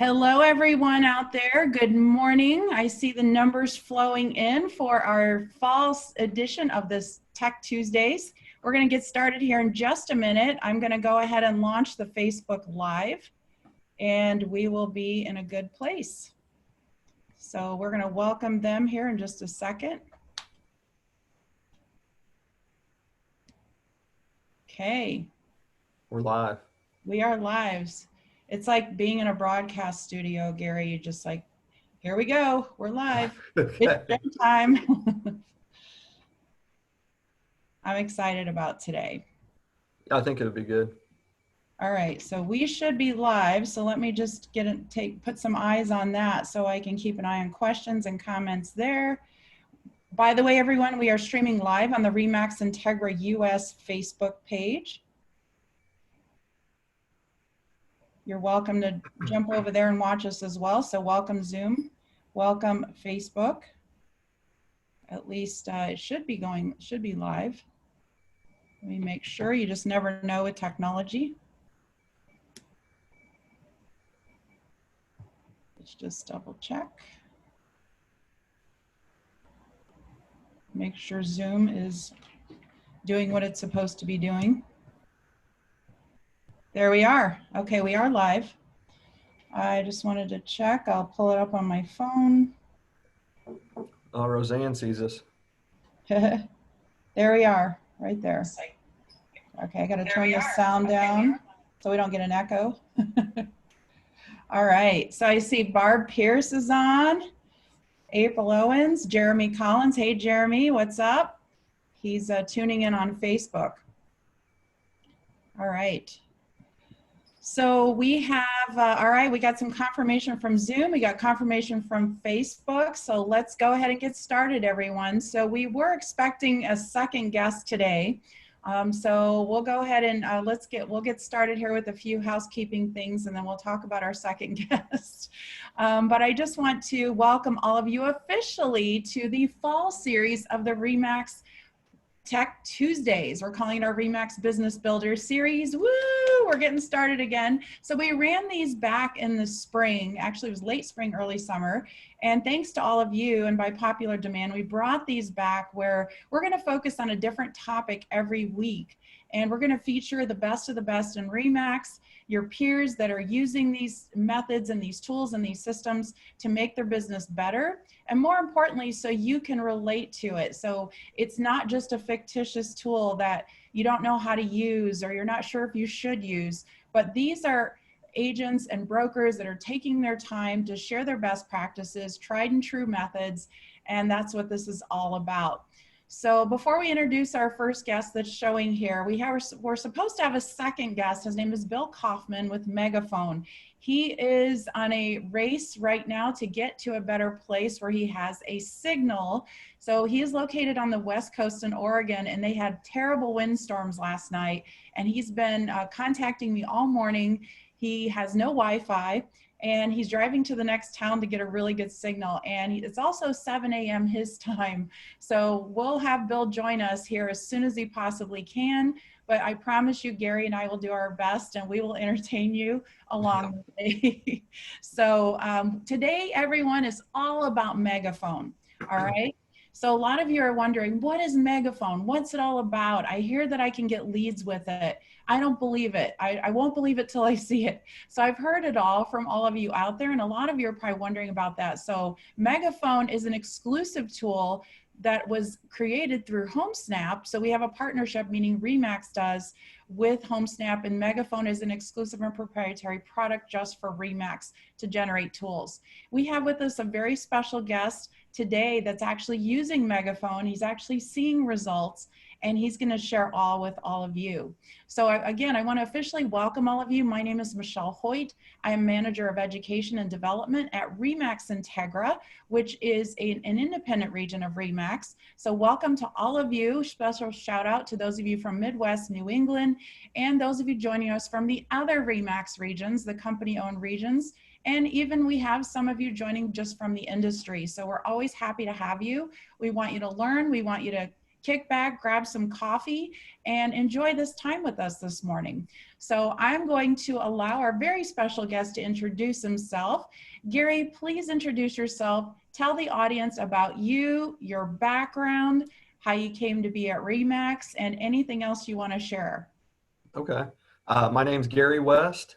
Hello, everyone out there. Good morning. I see the numbers flowing in for our fall edition of this Tech Tuesdays. We're going to get started here in just a minute. I'm going to go ahead and launch the Facebook Live, and we will be in a good place. So we're going to welcome them here in just a second. Okay. We're live. We are live. It's like being in a broadcast studio, Gary. You just like, here we go. We're live. It's show time. I'm excited about today. I think it'll be good. All right, so we should be live. So let me just put some eyes on that so I can keep an eye on questions and comments there. By the way, everyone, we are streaming live on the RE/MAX INTEGRA US Facebook page. You're welcome to jump over there and watch us as well. So welcome Zoom, welcome Facebook. At least it should be live. Let me make sure. You just never know with technology. Let's just double check. Make sure Zoom is doing what it's supposed to be doing. There we are. Okay, we are live. I just wanted to check. I'll pull it up on my phone. Oh, Roseanne sees us. There we are, right there. Okay, I got to turn the sound down so we don't get an echo. All right, so I see Barb Pierce is on, April Owens, Jeremy Collins. Hey, Jeremy, what's up? He's tuning in on Facebook. All right. So we have, all right, we got some confirmation from Zoom. We got confirmation from Facebook. So let's go ahead and get started, everyone. So we were expecting a second guest today. So we'll go ahead and we'll get started here with a few housekeeping things, and then we'll talk about our second guest. But I just want to welcome all of you officially to the fall series of the RE/MAX Tech Tuesdays. We're calling it our RE/MAX Business Builder series. Woo! We're getting started again. So we ran these back in the spring. Actually, it was late spring, early summer. And thanks to all of you, and by popular demand, we brought these back where we're going to focus on a different topic every week. And we're going to feature the best of the best in RE/MAX, your peers that are using these methods and these tools and these systems to make their business better. And more importantly, so you can relate to it. So it's not just a fictitious tool that you don't know how to use or you're not sure if you should use, but these are agents and brokers that are taking their time to share their best practices, tried and true methods, and that's what this is all about. So before we introduce our first guest that's showing here, we're supposed to have a second guest. His name is Bill Kaufman with Megaphone. He is on a race right now to get to a better place where he has a signal. So he is located on the West Coast in Oregon, and they had terrible windstorms last night. And he's been contacting me all morning. He has no Wi-Fi, and he's driving to the next town to get a really good signal. And it's also 7 a.m. his time. So we'll have Bill join us here as soon as he possibly can. But I promise you, Gary and I will do our best, and we will entertain you along the way. So today, everyone, is all about Megaphone, all right? So a lot of you are wondering, what is Megaphone? What's it all about? I hear that I can get leads with it. I don't believe it. I won't believe it till I see it. So I've heard it all from all of you out there, and a lot of you are probably wondering about that. So Megaphone is an exclusive tool that was created through Homesnap. So we have a partnership, meaning RE/MAX does, with Homesnap, and Megaphone is an exclusive and proprietary product just for RE/MAX to generate tools. We have with us a very special guest today that's actually using Megaphone. He's actually seeing results, and he's going to share all with all of you. So again, I want to officially welcome all of you. My name is Michelle Hoyt. I am Manager of Education and Development at RE/MAX INTEGRA, which is an independent region of RE/MAX. So welcome to all of you. Special shout out to those of you from Midwest, New England, and those of you joining us from the other RE/MAX regions, the company-owned regions. And even we have some of you joining just from the industry. So we're always happy to have you. We want you to learn. We want you to kick back, grab some coffee, and enjoy this time with us this morning. So I'm going to allow our very special guest to introduce himself. Gary, please introduce yourself. Tell the audience about you, your background, how you came to be at RE/MAX, and anything else you want to share. Okay. My name's Gary West.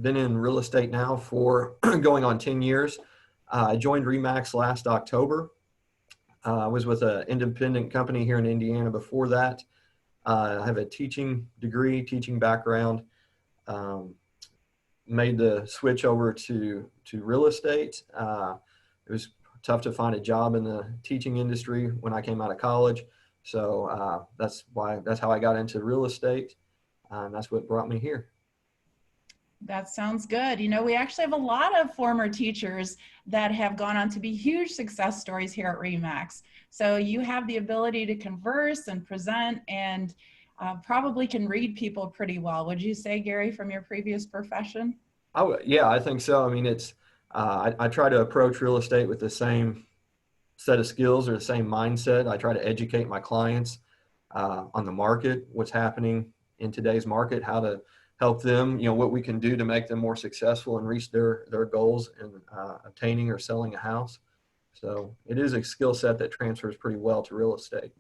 Been in real estate now for going on 10 years. I joined RE/MAX last October. I was with an independent company here in Indiana before that. I have a teaching degree, teaching background. Made the switch over to real estate. It was tough to find a job in the teaching industry when I came out of college. So that's how I got into real estate. And that's what brought me here. That sounds good. You know, we actually have a lot of former teachers that have gone on to be huge success stories here at RE/MAX. So you have the ability to converse and present and probably can read people pretty well. Would you say, Gary, from your previous profession? Yeah, I think so. I mean, I try to approach real estate with the same set of skills or the same mindset. I try to educate my clients on the market, what's happening in today's market, how to help them, what we can do to make them more successful and reach their goals in obtaining or selling a house. So it is a skill set that transfers pretty well to real estate.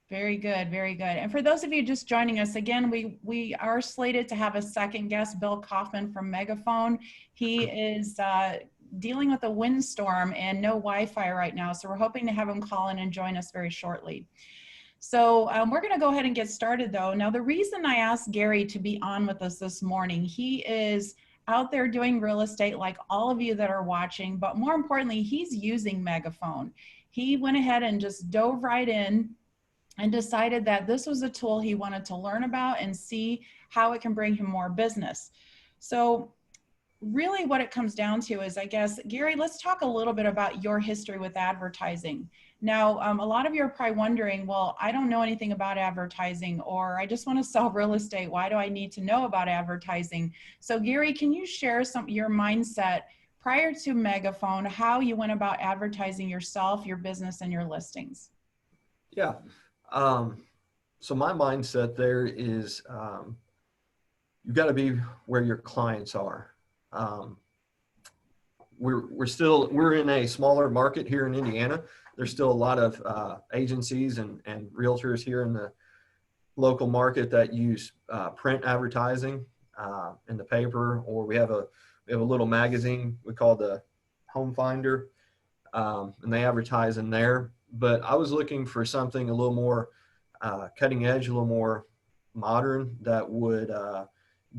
Very good, very good. And for those of you just joining us, again, we are slated to have a second guest, Bill Kaufman from Megaphone. He is dealing with a windstorm and no Wi-Fi right now, so we're hoping to have him call in and join us very shortly. So we're going to go ahead and get started, though. Now, the reason I asked Gary to be on with us this morning, he is out there doing real estate like all of you that are watching, but more importantly, he's using Megaphone. He went ahead and just dove right in and decided that this was a tool he wanted to learn about and see how it can bring him more business. So really what it comes down to is, I guess, Gary, let's talk a little bit about your history with advertising. Now, a lot of you are probably wondering, well, I don't know anything about advertising, or I just want to sell real estate. Why do I need to know about advertising? So Gary, can you share your mindset prior to Megaphone, how you went about advertising yourself, your business, and your listings? Yeah. So my mindset there is you've got to be where your clients are. We're in a smaller market here in Indiana. There's still a lot of agencies and realtors here in the local market that use print advertising in the paper, or we have a little magazine we call the Home Finder, and they advertise in there. But I was looking for something a little more cutting edge, a little more modern that would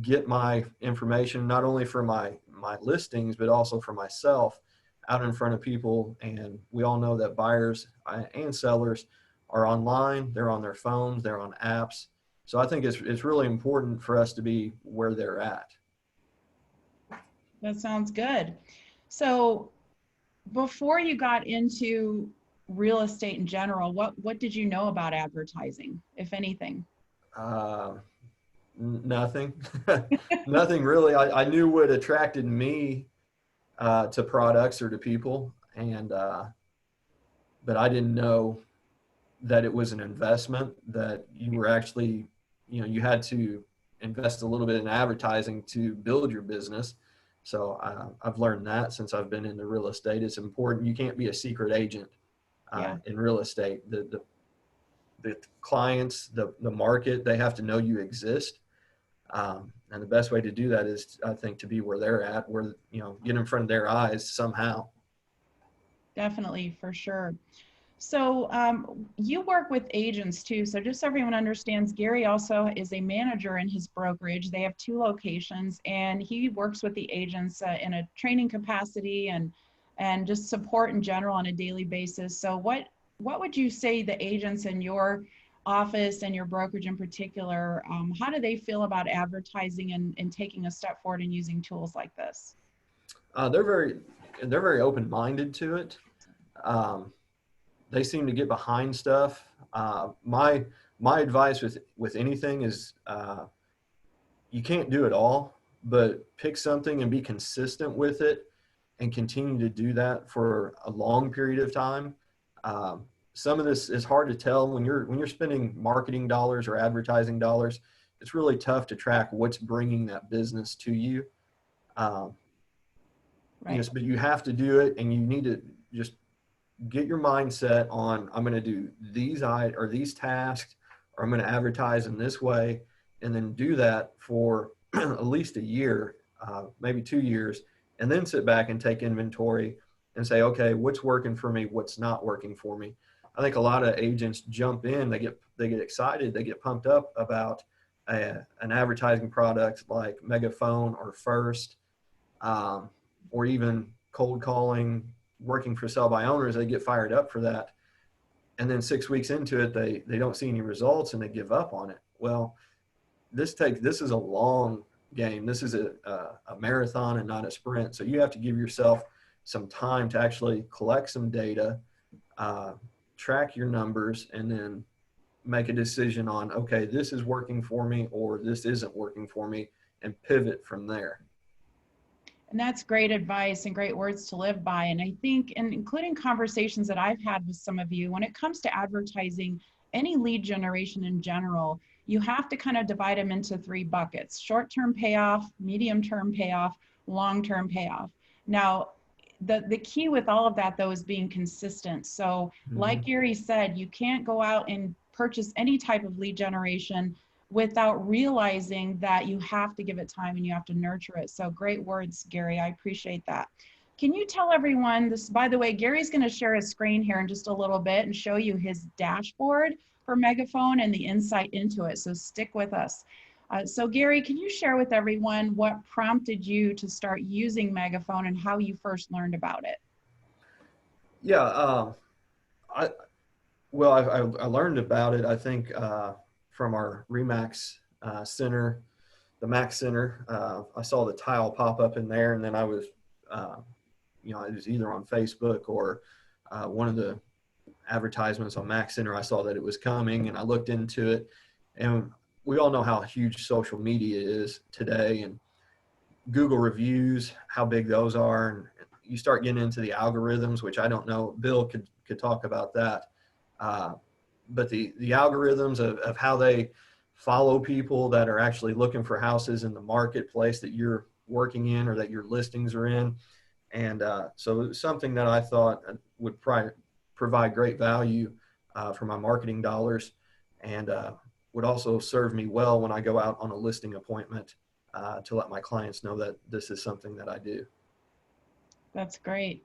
get my information not only for my listings, but also for myself out in front of people. And we all know that buyers and sellers are online, they're on their phones, they're on apps. So I think it's really important for us to be where they're at. That sounds good. So before you got into real estate in general, what did you know about advertising, if anything? Nothing. Nothing really. I knew what attracted me to products or to people, and but I didn't know that it was an investment, that you were actually, you had to invest a little bit in advertising to build your business. So I've learned that since I've been into real estate. It's important. You can't be a secret agent in real estate. The clients, the market, they have to know you exist. And the best way to do that is, I think, to be where they're at, where, get in front of their eyes somehow. Definitely, for sure. So you work with agents too. So just so everyone understands, Gary also is a manager in his brokerage. They have 2 locations, and he works with the agents in a training capacity and just support in general on a daily basis. So what would you say the agents in your office and your brokerage in particular, how do they feel about advertising and taking a step forward and using tools like this? They're very open-minded to it. They seem to get behind stuff. My advice with anything is you can't do it all, but pick something and be consistent with it and continue to do that for a long period of time. some of this is hard to tell when you're spending marketing dollars or advertising dollars. It's really tough to track what's bringing that business to you. Right. But you have to do it, and you need to just get your mindset on, I'm going to do these tasks, or I'm going to advertise in this way, and then do that for at least a year, maybe 2 years, and then sit back and take inventory and say, okay, what's working for me? What's not working for me? I think a lot of agents jump in, they get excited, they get pumped up about an advertising product like Megaphone or First, or even cold calling, working for sell by owners. They get fired up for that, and then 6 weeks into it, they don't see any results and they give up on it. Well, this is a long game. This is a marathon and not a sprint. So you have to give yourself some time to actually collect some data, track your numbers, and then make a decision on, okay, this is working for me or this isn't working for me, and pivot from there. And that's great advice and great words to live by. And I think, and including conversations that I've had with some of you, when it comes to advertising, any lead generation in general, you have to kind of divide them into 3 buckets: short-term payoff, medium-term payoff, long-term payoff. Now, the key with all of that, though, is being consistent. So like Gary said, you can't go out and purchase any type of lead generation without realizing that you have to give it time and you have to nurture it. So great words, Gary. I appreciate that. Can you tell everyone this? By the way, Gary's going to share his screen here in just a little bit and show you his dashboard for Megaphone and the insight into it. So stick with us. So Gary, can you share with everyone what prompted you to start using Megaphone and how you first learned about it? Yeah, I learned about it, I think, from our Remax center, the Max Center. I saw the tile pop up in there, and then I was, it was either on Facebook or one of the advertisements on Max Center. I saw that it was coming, and I looked into it. And we all know how huge social media is today, and Google reviews, how big those are. And you start getting into the algorithms, which I don't know. Bill could talk about that. But the algorithms of how they follow people that are actually looking for houses in the marketplace that you're working in or that your listings are in. And so it was something that I thought would provide great value for my marketing dollars, and would also serve me well when I go out on a listing appointment to let my clients know that this is something that I do. That's great.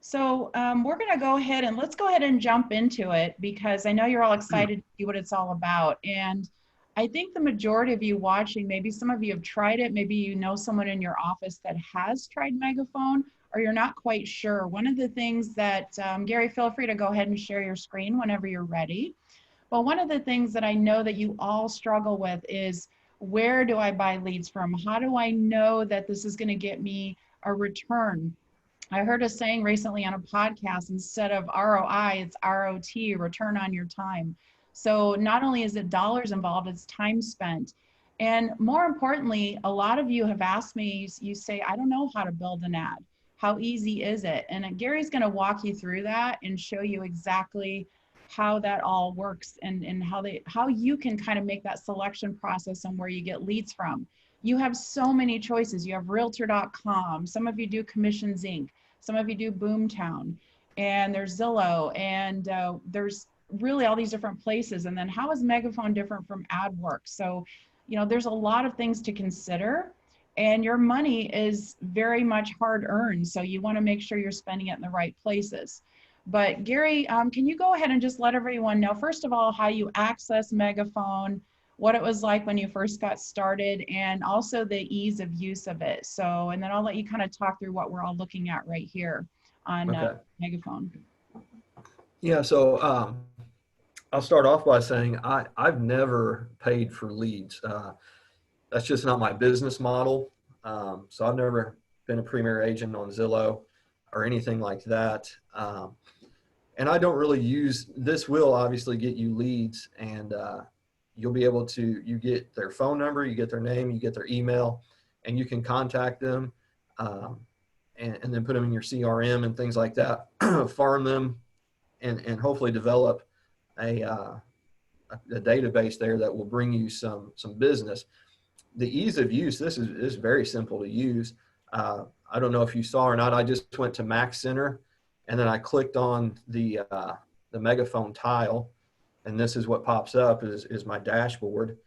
So we're going to go ahead and let's go ahead and jump into it, because I know you're all excited to see what it's all about. And I think the majority of you watching, maybe some of you have tried it, maybe you know someone in your office that has tried Megaphone, or you're not quite sure. One of the things that, Gary, feel free to go ahead and share your screen whenever you're ready. But one of the things that I know that you all struggle with is, where do I buy leads from? How do I know that this is going to get me a return? I heard a saying recently on a podcast, instead of ROI, it's ROT, return on your time. So not only is it dollars involved, it's time spent. And more importantly, a lot of you have asked me, you say, I don't know how to build an ad. How easy is it? And Gary's going to walk you through that and show you exactly how that all works, and how you can kind of make that selection process and where you get leads from. You have so many choices. You have realtor.com. Some of you do Commissions Inc. Some of you do Boomtown, and there's Zillow, and there's really all these different places. And then how is Megaphone different from AdWorks? So, there's a lot of things to consider, and your money is very much hard earned. So you want to make sure you're spending it in the right places. But Gary, can you go ahead and just let everyone know, first of all, how you access Megaphone, what it was like when you first got started, and also the ease of use of it. So, and then I'll let you kind of talk through what we're all looking at right here on Megaphone. Yeah, so I'll start off by saying I've never paid for leads. That's just not my business model. So I've never been a premier agent on Zillow or anything like that. And I don't really use, this will obviously get you leads, and you'll be able to, you get their phone number, you get their name, you get their email, and you can contact them and then put them in your CRM and things like that, farm them and hopefully develop a database there that will bring you some business. The ease of use, this is very simple to use. I don't know if you saw or not, I just went to Mac Center and then I clicked on the Megaphone tile, and this is what pops up is my dashboard.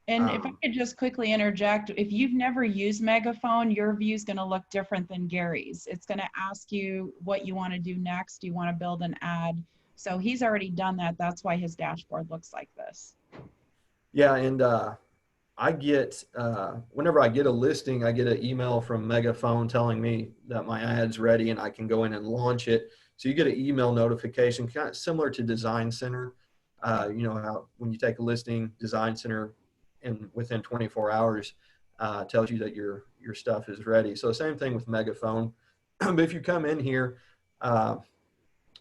And if I could just quickly interject, if you've never used Megaphone, your view is going to look different than Gary's. It's going to ask you what you want to do next. Do you want to build an ad? So he's already done that. That's why his dashboard looks like this. Yeah, and I get, whenever I get a listing, I get an email from Megaphone telling me that my ad's ready and I can go in and launch it. So you get an email notification, kind of similar to Design Center. You know how when you take a listing, Design Center within 24 hours tells you that your stuff is ready. So same thing with Megaphone. But if you come in here,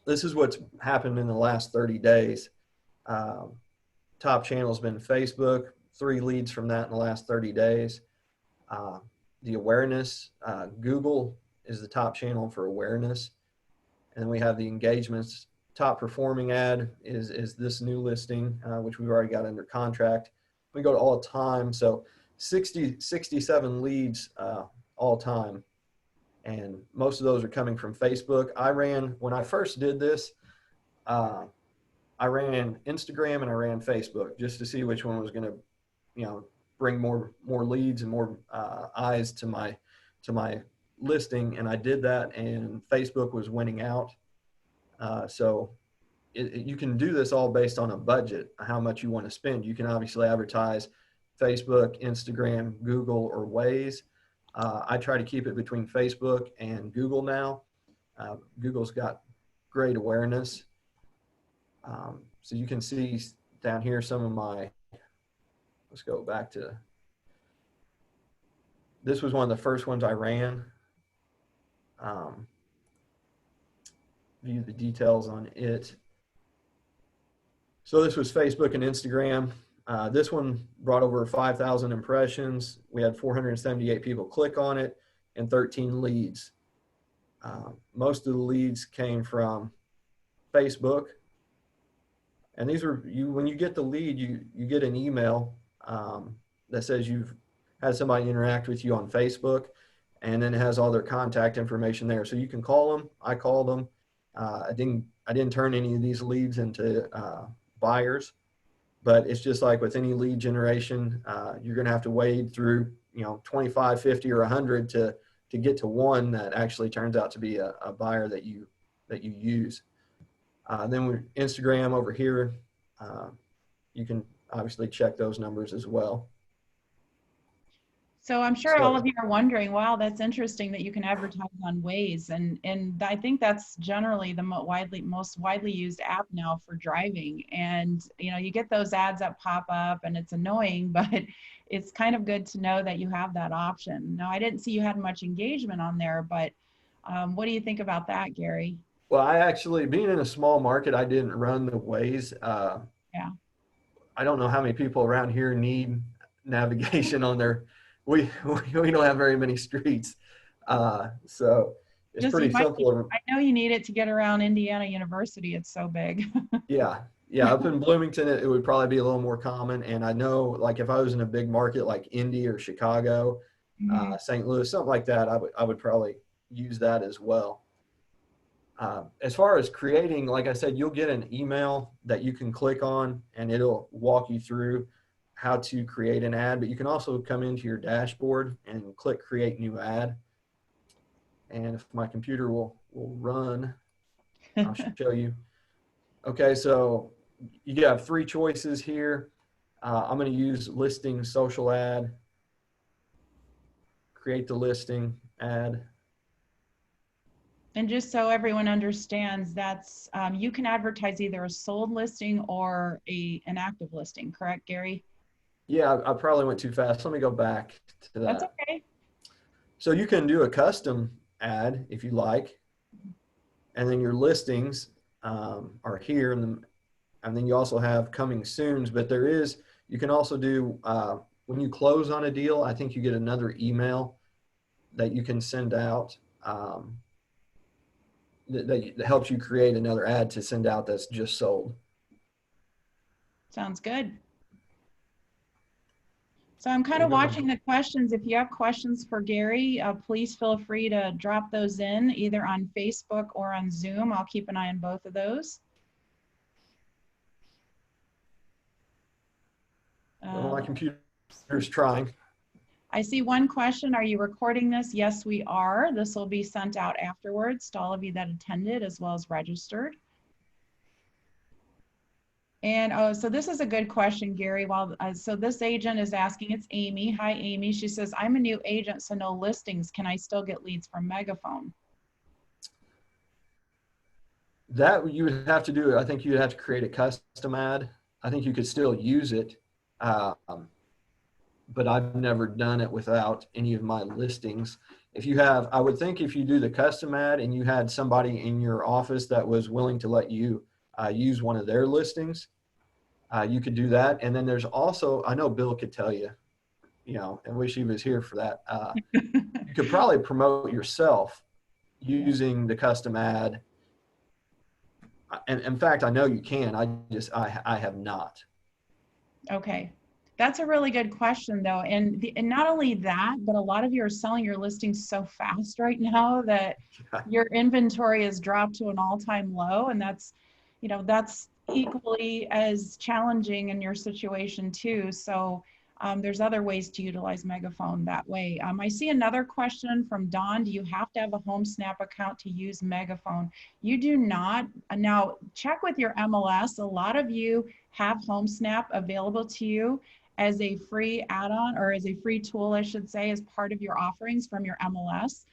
this is what's happened in the last 30 days. Top channel has been Facebook, 3 leads from that in the last 30 days. The awareness, Google is the top channel for awareness. And then we have the engagements. Top performing ad is this new listing, which we've already got under contract. We go to all time, so 67 leads all time. And most of those are coming from Facebook. When I first did this, I ran Instagram and I ran Facebook just to see which one was going to, you know, bring more leads and more eyes to my listing. And I did that, and Facebook was winning out. So you can do this all based on a budget, how much you want to spend. You can obviously advertise Facebook, Instagram, Google, or Waze. I try to keep it between Facebook and Google now. Google's got great awareness. So you can see down here some of my, let's go back to, this was one of the first ones I ran. View the details on it. So this was Facebook and Instagram. This one brought over 5,000 impressions. We had 478 people click on it and 13 leads. Most of the leads came from Facebook. And these were, when you get the lead, you get an email that says you've had somebody interact with you on Facebook, and then it has all their contact information there. So you can call them. I called them. I didn't turn any of these leads into buyers, but it's just like with any lead generation, you're going to have to wade through, 25, 50, or 100 to get to one that actually turns out to be a buyer that you use. Then with Instagram over here, you can obviously check those numbers as well. So I'm sure all of you are wondering, wow, that's interesting that you can advertise on Waze. And I think that's generally the most widely used app now for driving. And, you get those ads that pop up and it's annoying, but it's kind of good to know that you have that option. Now, I didn't see you had much engagement on there, but what do you think about that, Gary? Well, I actually, being in a small market, I didn't run the Waze. Yeah. I don't know how many people around here need navigation on their, we don't have very many streets. So it's pretty simple. I know you need it to get around Indiana University. It's so big. Yeah. Up in Bloomington, it would probably be a little more common. And I know, like, if I was in a big market like Indy or Chicago, St. Louis, something like that, I would probably use that as well. As far as creating, like I said, you'll get an email that you can click on and it'll walk you through how to create an ad, but you can also come into your dashboard and click create new ad. And if my computer will run, I'll show you. Okay, so you have 3 choices here. I'm going to use listing social ad, create the listing ad. And just so everyone understands, that's you can advertise either a sold listing or an active listing, correct, Gary? Yeah, I probably went too fast. Let me go back to that. That's okay. So you can do a custom ad if you like, and then your listings are here, and then you also have coming soons. But you can also do when you close on a deal, I think you get another email that you can send out. that helps you create another ad to send out that's just sold. Sounds good. So I'm kind of watching the questions. If you have questions for Gary, please feel free to drop those in either on Facebook or on Zoom. I'll keep an eye on both of those. Well, my computer's trying. I see one question. Are you recording this? Yes, we are. This will be sent out afterwards to all of you that attended as well as registered. And oh, so this is a good question, Gary. So this agent is asking, it's Amy. Hi, Amy. She says, I'm a new agent, so no listings. Can I still get leads from Megaphone? That you would have to do. I think you'd have to create a custom ad. I think you could still use it, but I've never done it without any of my listings. If you have, I would think if you do the custom ad and you had somebody in your office that was willing to let you use one of their listings, you could do that. And then there's also, I know Bill could tell you, I wish he was here for that. You could probably promote yourself using the custom ad. And in fact, I know you can. I have not. Okay. That's a really good question though. And not only that, but a lot of you are selling your listings so fast right now that your inventory has dropped to an all-time low. And that's equally as challenging in your situation too. So there's other ways to utilize Megaphone that way. I see another question from Don. Do you have to have a Homesnap account to use Megaphone? You do not. Now check with your MLS. A lot of you have Homesnap available to you as a free add-on, or as a free tool, I should say, as part of your offerings from your MLS.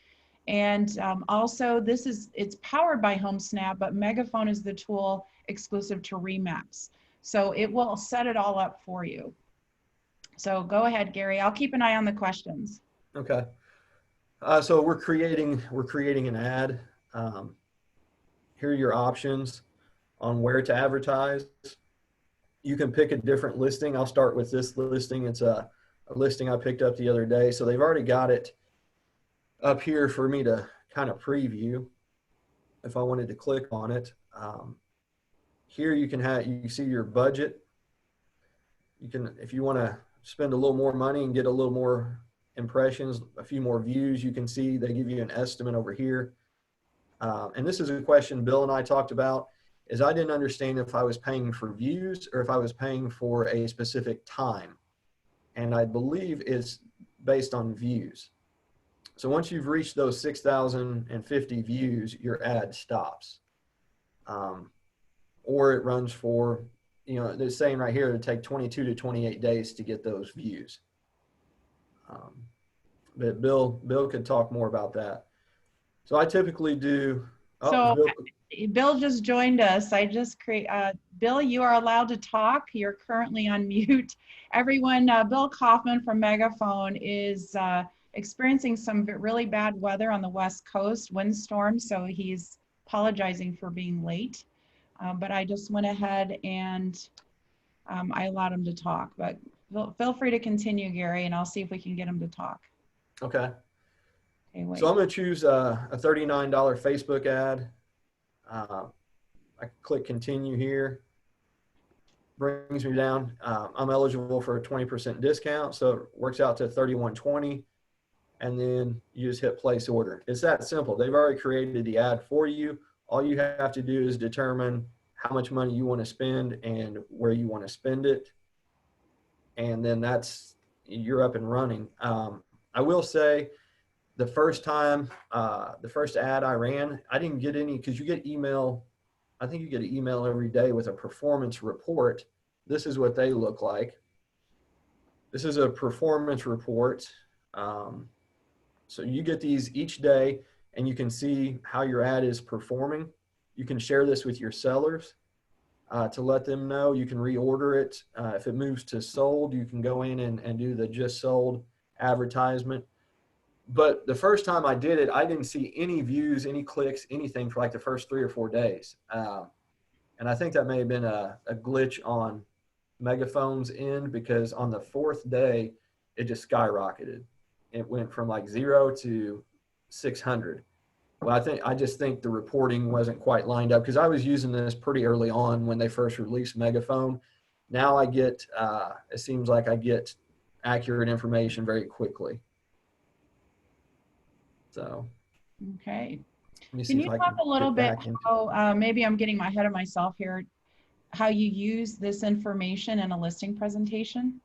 And also it's powered by Homesnap, but Megaphone is the tool exclusive to Remax. So it will set it all up for you. So go ahead, Gary. I'll keep an eye on the questions. Okay. So we're creating an ad. Here are your options on where to advertise. You can pick a different listing. I'll start with this listing. It's a listing I picked up the other day. So they've already got it up here for me to kind of preview if I wanted to click on it. Here you can see your budget. You can, if you want to spend a little more money and get a little more impressions, a few more views, you can see they give you an estimate over here. And this is a question Bill and I talked about, is I didn't understand if I was paying for views or if I was paying for a specific time. And I believe it's based on views. So once you've reached those 6,050 views, your ad stops. Or it runs for, they're saying right here, it'd take 22 to 28 days to get those views. But Bill could talk more about that. So I typically do. Bill just joined us. Bill, you are allowed to talk. You're currently on mute. Everyone, Bill Kaufman from Megaphone is experiencing some really bad weather on the West Coast, windstorms, so he's apologizing for being late. But I just went ahead and I allowed him to talk. But feel free to continue, Gary, and I'll see if we can get him to talk. Okay. Okay, so I'm going to choose a $39 Facebook ad. I click continue here. Brings me down. I'm eligible for a 20% discount, so it works out to $31.20. And then you just hit place order. It's that simple. They've already created the ad for you. All you have to do is determine how much money you want to spend and where you want to spend it. And then you're up and running. I will say the first time, the first ad I ran, I didn't get any, because you get email. I think you get an email every day with a performance report. This is what they look like. This is a performance report. So you get these each day and you can see how your ad is performing. You can share this with your sellers to let them know. You can reorder it. If it moves to sold, you can go in and do the just sold advertisement. But the first time I did it, I didn't see any views, any clicks, anything for like the first 3 or 4 days. And I think that may have been a glitch on Megaphone's end, because on the 4th day, it just skyrocketed. It went from like 0 to 600. Well, I just think the reporting wasn't quite lined up because I was using this pretty early on when they first released Megaphone. Now I get, it seems like I get accurate information very quickly. So Okay. let me see Can if you I talk can a little get bit back into. how, maybe I'm getting ahead of myself here, how you use this information in a listing presentation?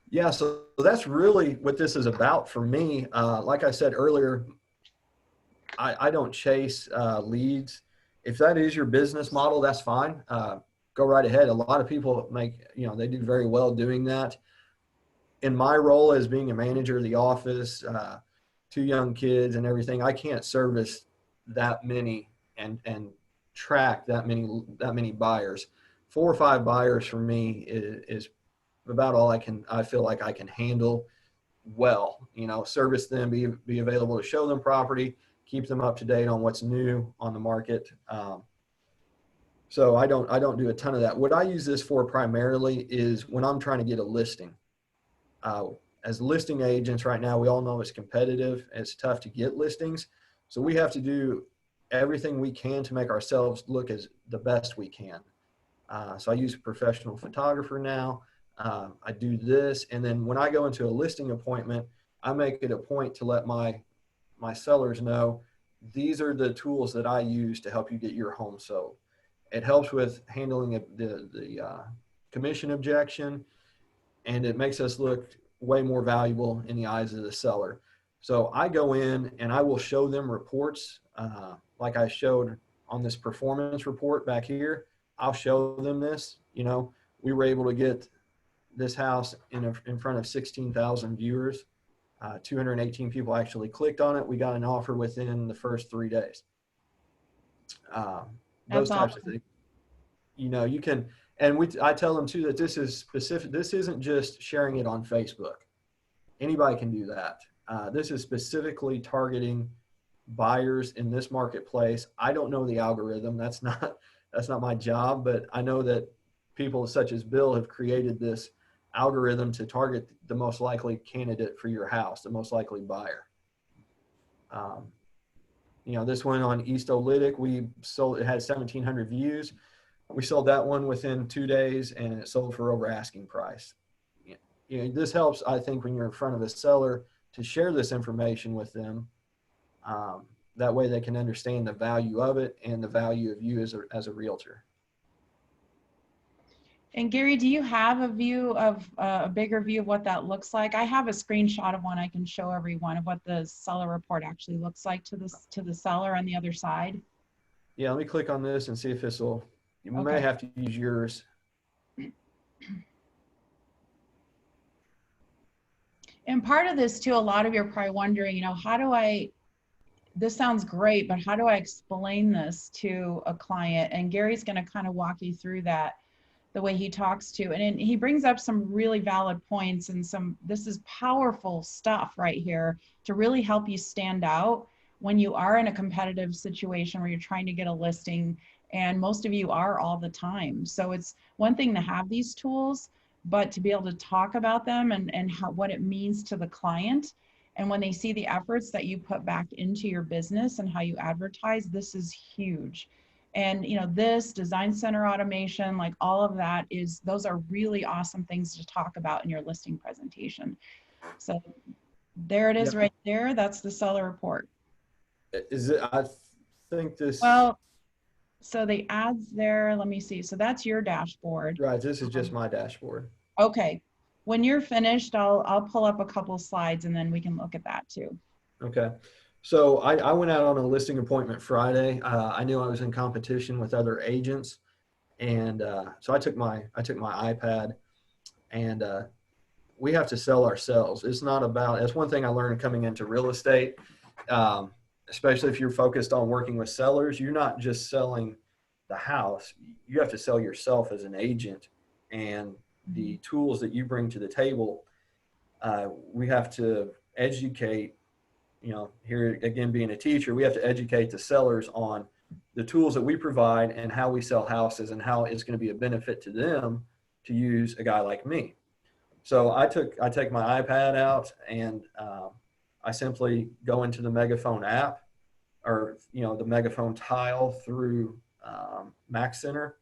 Yeah, so that's really what this is about for me. Like I said earlier, I don't chase leads. If that is your business model, that's fine. Go right ahead. A lot of people they do very well doing that. In my role as being a manager of the office, two young kids and everything, I can't service that many and track that many buyers. 4 or 5 buyers for me is about all I feel like I can handle well. Service them, be available to show them property, keep them up to date on what's new on the market. So I don't do a ton of that. What I use this for primarily is when I'm trying to get a listing. Uh, as listing agents right now, we all know it's competitive. It's tough to get listings. So we have to do everything we can to make ourselves look as the best we can. So I use a professional photographer now. I do this. And then when I go into a listing appointment, I make it a point to let my sellers know these are the tools that I use to help you get your home sold. It helps with handling the commission objection, and it makes us look way more valuable in the eyes of the seller. So I go in and I will show them reports like I showed on this performance report back here. I'll show them this. We were able to get this house in front of 16,000 viewers. 218 people actually clicked on it. We got an offer within the first 3 days. Those That's types of awesome. things. You can, and I tell them too that this is specific. This isn't just sharing it on Facebook. Anybody can do that. This is specifically targeting buyers in this marketplace. I don't know the algorithm. That's not my job, but I know that people such as Bill have created this algorithm to target the most likely candidate for your house, the most likely buyer. This one on East Olytic, we sold, it had 1,700 views. We sold that one within 2 days and it sold for over asking price. This helps, I think, when you're in front of a seller to share this information with them. That way they can understand the value of it and the value of you as a realtor. And Gary, do you have a view of a bigger view of what that looks like? I have a screenshot of one I can show everyone of what the seller report actually looks like to the seller on the other side. Yeah, let me click on this and see if this will, you may have to use yours. And part of this too, a lot of you are probably wondering, this sounds great, but how do I explain this to a client? And Gary's going to kind of walk you through that, the way he talks to, and he brings up some really valid points and this is powerful stuff right here to really help you stand out when you are in a competitive situation where you're trying to get a listing, and most of you are all the time. So it's one thing to have these tools, but to be able to talk about them and what it means to the client. And when they see the efforts that you put back into your business and how you advertise, this is huge. And this design center automation, like all of that, those are really awesome things to talk about in your listing presentation. So there it is. Yep. Right there. That's the seller report. Is it, I think this. Well, so the ads there, let me see. So that's your dashboard. Right. This is just my dashboard. Okay. When you're finished, I'll pull up a couple slides and then we can look at that too. Okay. So I went out on a listing appointment Friday. I knew I was in competition with other agents. And so I took my iPad, and we have to sell ourselves. It's not about, that's one thing I learned coming into real estate, especially if you're focused on working with sellers. You're not just selling the house. You have to sell yourself as an agent, and the tools that you bring to the table. We have to educate, here again, being a teacher, we have to educate the sellers on the tools that we provide and how we sell houses and how it's going to be a benefit to them to use a guy like me. So I take my iPad out and I simply go into the Megaphone app, or the Megaphone tile through Mac Center.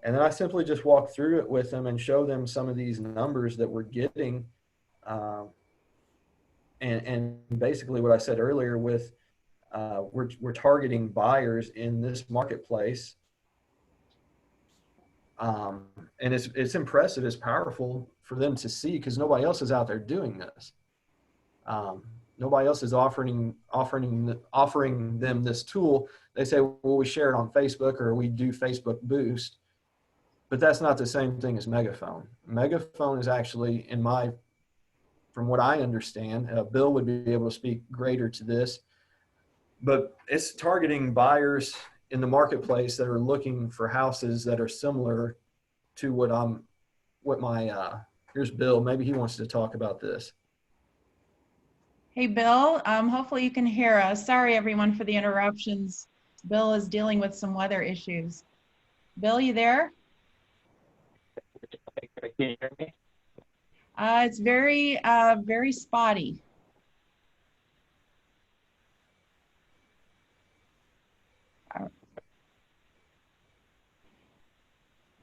And then I simply just walk through it with them and show them some of these numbers that we're getting. And basically what I said earlier with we're targeting buyers in this marketplace. And it's impressive, it's powerful for them to see because nobody else is out there doing this. Nobody else is offering them this tool. They say, well, we share it on Facebook or we do Facebook Boost, but that's not the same thing as Megaphone. Megaphone is actually, from what I understand, Bill would be able to speak greater to this, but it's targeting buyers in the marketplace that are looking for houses that are similar to here's Bill. Maybe he wants to talk about this. Hey, Bill, hopefully you can hear us. Sorry, everyone, for the interruptions. Bill is dealing with some weather issues. Bill, you there? Can you hear me? It's very, very spotty.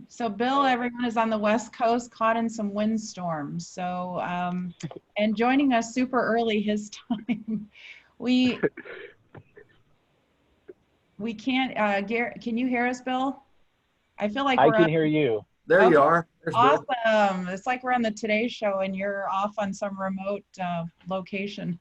So Bill, everyone is on the West Coast, caught in some windstorms. So, and joining us super early his time. We can't, can you hear us, Bill? I feel like I can hear you. There you are. There's awesome. Bill. It's like we're on the Today Show and you're off on some remote location.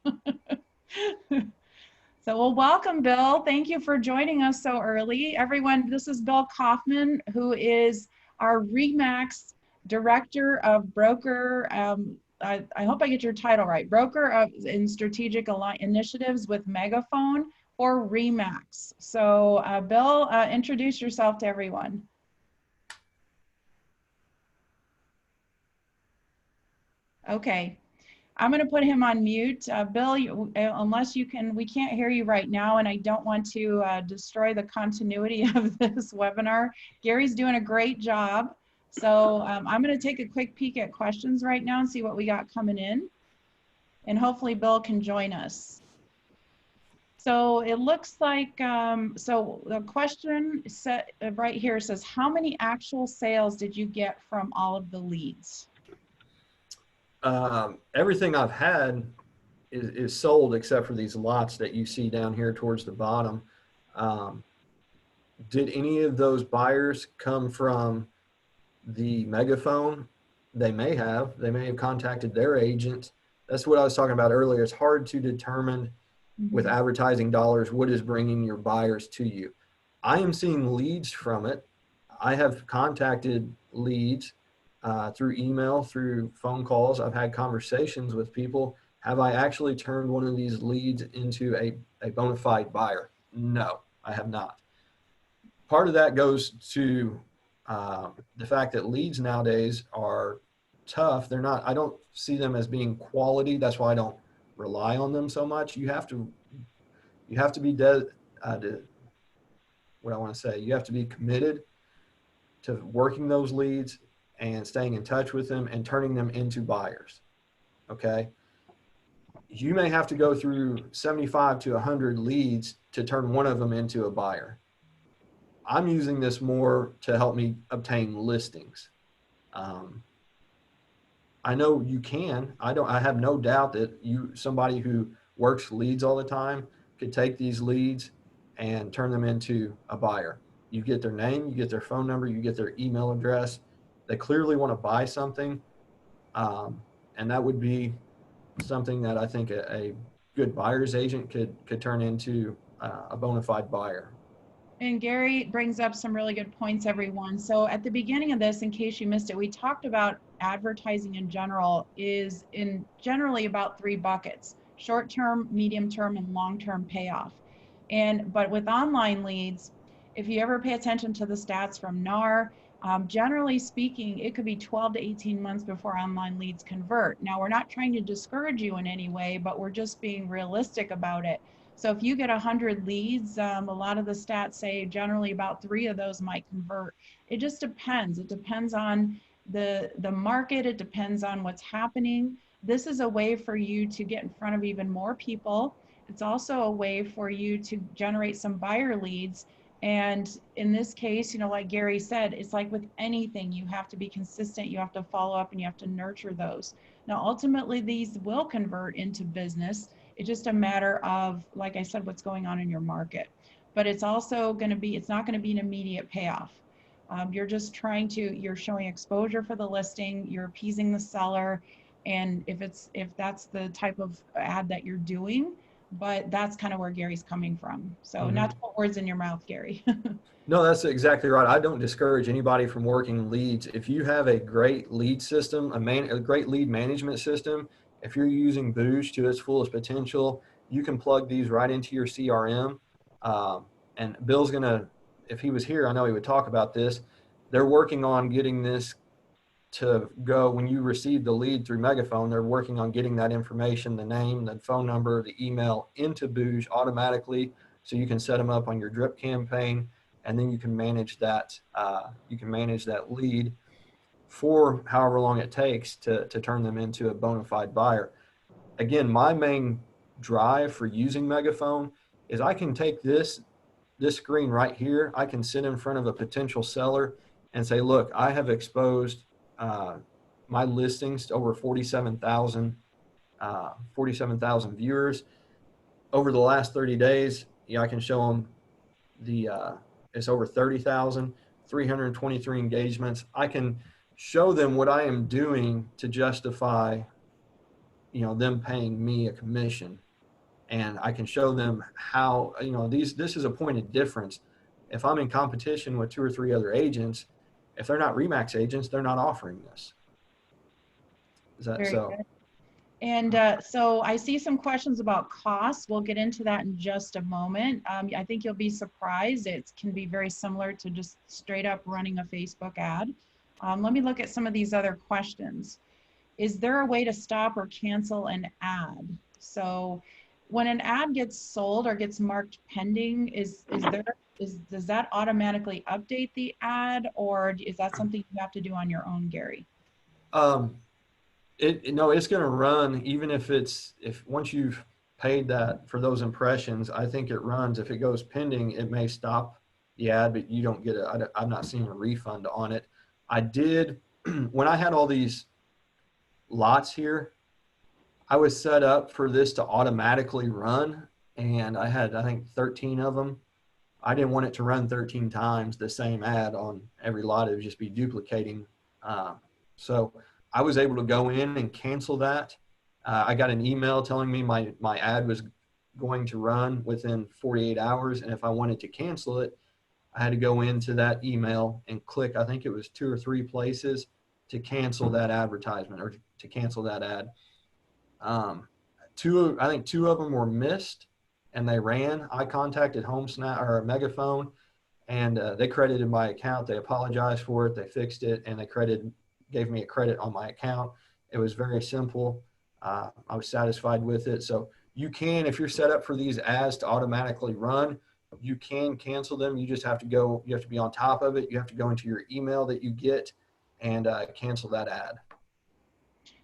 So, well, welcome, Bill. Thank you for joining us so early. Everyone, this is Bill Kaufman, who is our RE/MAX Director of Broker, I hope I get your title right, Broker in Strategic Initiatives with Megaphone for RE/MAX. So, Bill, introduce yourself to everyone. Okay. I'm going to put him on mute. Bill, unless you can, we can't hear you right now, and I don't want to destroy the continuity of this webinar. Gary's doing a great job. So I'm going to take a quick peek at questions right now and see what we got coming in. And hopefully Bill can join us. So it looks like, so the question set right here says, how many actual sales did you get from all of the leads? Everything I've had is sold except for these lots that you see down here towards the bottom. Did any of those buyers come from the Megaphone? They may have contacted their agent. That's what I was talking about earlier. It's hard to determine with advertising dollars what is bringing your buyers to you. I am seeing leads from it. I have contacted leads through email, through phone calls. I've had conversations with people. Have I actually turned one of these leads into a bona fide buyer? No, I have not. Part of that goes to the fact that leads nowadays are tough. They're not, I don't see them as being quality. That's why I don't rely on them so much. You have to be what I want to say. You have to be committed to working those leads and staying in touch with them and turning them into buyers. Okay. You may have to go through 75 to 100 leads to turn one of them into a buyer. I'm using this more to help me obtain listings. I know you can. I have no doubt that somebody who works leads all the time could take these leads and turn them into a buyer. You get their name, you get their phone number, you get their email address. They clearly want to buy something, and that would be something that I think a good buyer's agent could turn into a bona fide buyer. And Gary brings up some really good points, everyone. So at the beginning of this, in case you missed it, we talked about advertising in general is generally about 3 buckets: short-term, medium-term, and long-term payoff. But with online leads, if you ever pay attention to the stats from NAR, generally speaking, it could be 12 to 18 months before online leads convert. Now, we're not trying to discourage you in any way, but we're just being realistic about it. So if you get 100 leads, a lot of the stats say generally about 3 of those might convert. It just depends. It depends on the market. It depends on what's happening. This is a way for you to get in front of even more people it's also a way for you to generate some buyer leads. And in this case, you know, like Gary said, it's like with anything, you have to be consistent, you have to follow up, and you have to nurture those. Now, ultimately, these will convert into business. It's just a matter of, like I said, what's going on in your market. But it's also going to be, it's not going to be an immediate payoff. You're just trying to, you're showing exposure for the listing, you're appeasing the seller. And if that's the type of ad that you're doing, but that's kind of where Gary's coming from. So not to put words in your mouth, Gary. No, that's exactly right. I don't discourage anybody from working leads. If you have a great lead system, a great lead management system, if you're using Boosh to its fullest potential, you can plug these right into your CRM. And Bill's gonna, if he was here, I know he would talk about this. They're working on getting this to go when you receive the lead through Megaphone. They're working on getting that information, the name, the phone number, the email into Boosh automatically, so you can set them up on your drip campaign, and then you can manage that. You can manage that lead for however long it takes to turn them into a bona fide buyer. Again, my main drive for using Megaphone is I can take this screen right here. I can sit in front of a potential seller and say, look, I have exposed my listings to over 47,000 viewers over the last 30 days. I can show them it's over 30,000, 323 engagements. I can show them what I am doing to justify, them paying me a commission. And I can show them how, this is a point of difference. If I'm in competition with 2 or 3 other agents, if they're not Remax agents, they're not offering this. Is that Very so? good. And so I see some questions about costs. We'll get into that in just a moment. I think you'll be surprised. It can be very similar to just straight up running a Facebook ad. Let me look at some of these other questions. Is there a way to stop or cancel an ad? So when an ad gets sold or gets marked pending, does that automatically update the ad, or is that something you have to do on your own, Gary? It's going to run even if once you've paid that for those impressions. I think it runs. If it goes pending, it may stop the ad, but you don't get I've not seen a refund on it. I did when I had all these lots here, I was set up for this to automatically run, and I had, I think, 13 of them. I didn't want it to run 13 times the same ad on every lot. It would just be duplicating. So I was able to go in and cancel that. I got an email telling me my ad was going to run within 48 hours. And if I wanted to cancel it, I had to go into that email and click, I think it was 2 or 3 places to cancel that advertisement or to cancel that ad. I think 2 of them were missed and they ran. I contacted Homesnap or Megaphone, and they credited my account. They apologized for it. They fixed it, and they gave me a credit on my account. It was very simple. I was satisfied with it. So you can, if you're set up for these ads to automatically run, you can cancel them. You just have to you have to be on top of it. You have to go into your email that you get and cancel that ad.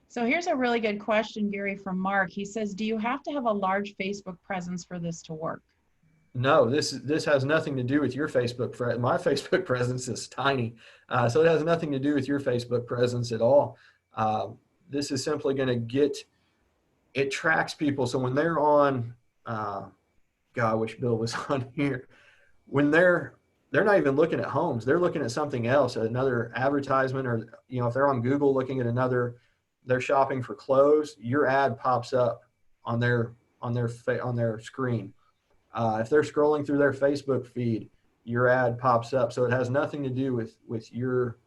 So here's a really good question, Gary, from Mark. He says, do you have to have a large Facebook presence for this to work? No, this has nothing to do with your Facebook. My Facebook presence is tiny, so it has nothing to do with your Facebook presence at all. This is simply going to it tracks people. So when they're on, God, I wish Bill was on here. When they're not even looking at homes, they're looking at something else, another advertisement, or if they're on Google looking at they're shopping for clothes, your ad pops up on their screen. If they're scrolling through their Facebook feed, your ad pops up. So it has nothing to do with your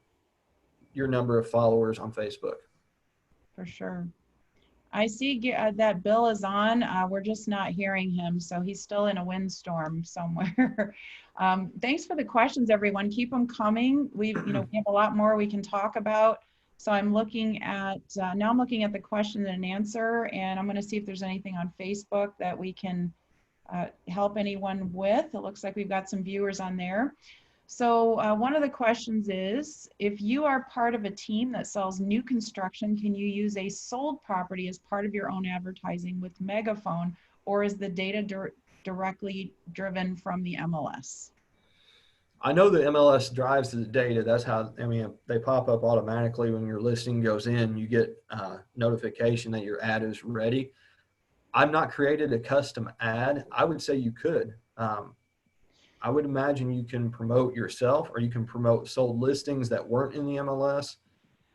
number of followers on Facebook. For sure. I see that Bill is on. We're just not hearing him, so he's still in a windstorm somewhere. Thanks for the questions, everyone. Keep them coming. We have a lot more we can talk about. So I'm looking at now. I'm looking at the question and answer, and I'm going to see if there's anything on Facebook that we can help anyone with. It looks like we've got some viewers on there. So one of the questions is, if you are part of a team that sells new construction, can you use a sold property as part of your own advertising with Megaphone, or is the data directly driven from the MLS? I know the MLS drives the data. That's how, I mean, they pop up automatically when your listing goes in. You get notification that your ad is ready. I've not created a custom ad. I would say you could. I would imagine you can promote yourself, or you can promote sold listings that weren't in the MLS.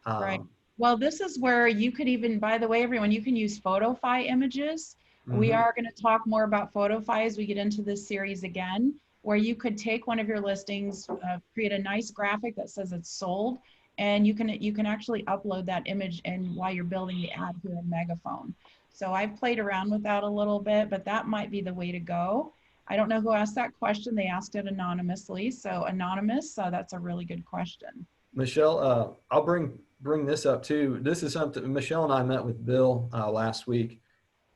Right. Well, this is where you could even, by the way, everyone, you can use PhotoFi images. We Mhm. are going to talk more about PhotoFi as we get into this series again, where you could take one of your listings, create a nice graphic that says it's sold, and you can actually upload that image and while you're building the ad here in Megaphone. So I've played around with that a little bit, but that might be the way to go. I don't know who asked that question. They asked it anonymously. So anonymous, that's a really good question. Michelle, I'll bring this up too. This is something Michelle and I met with Bill last week,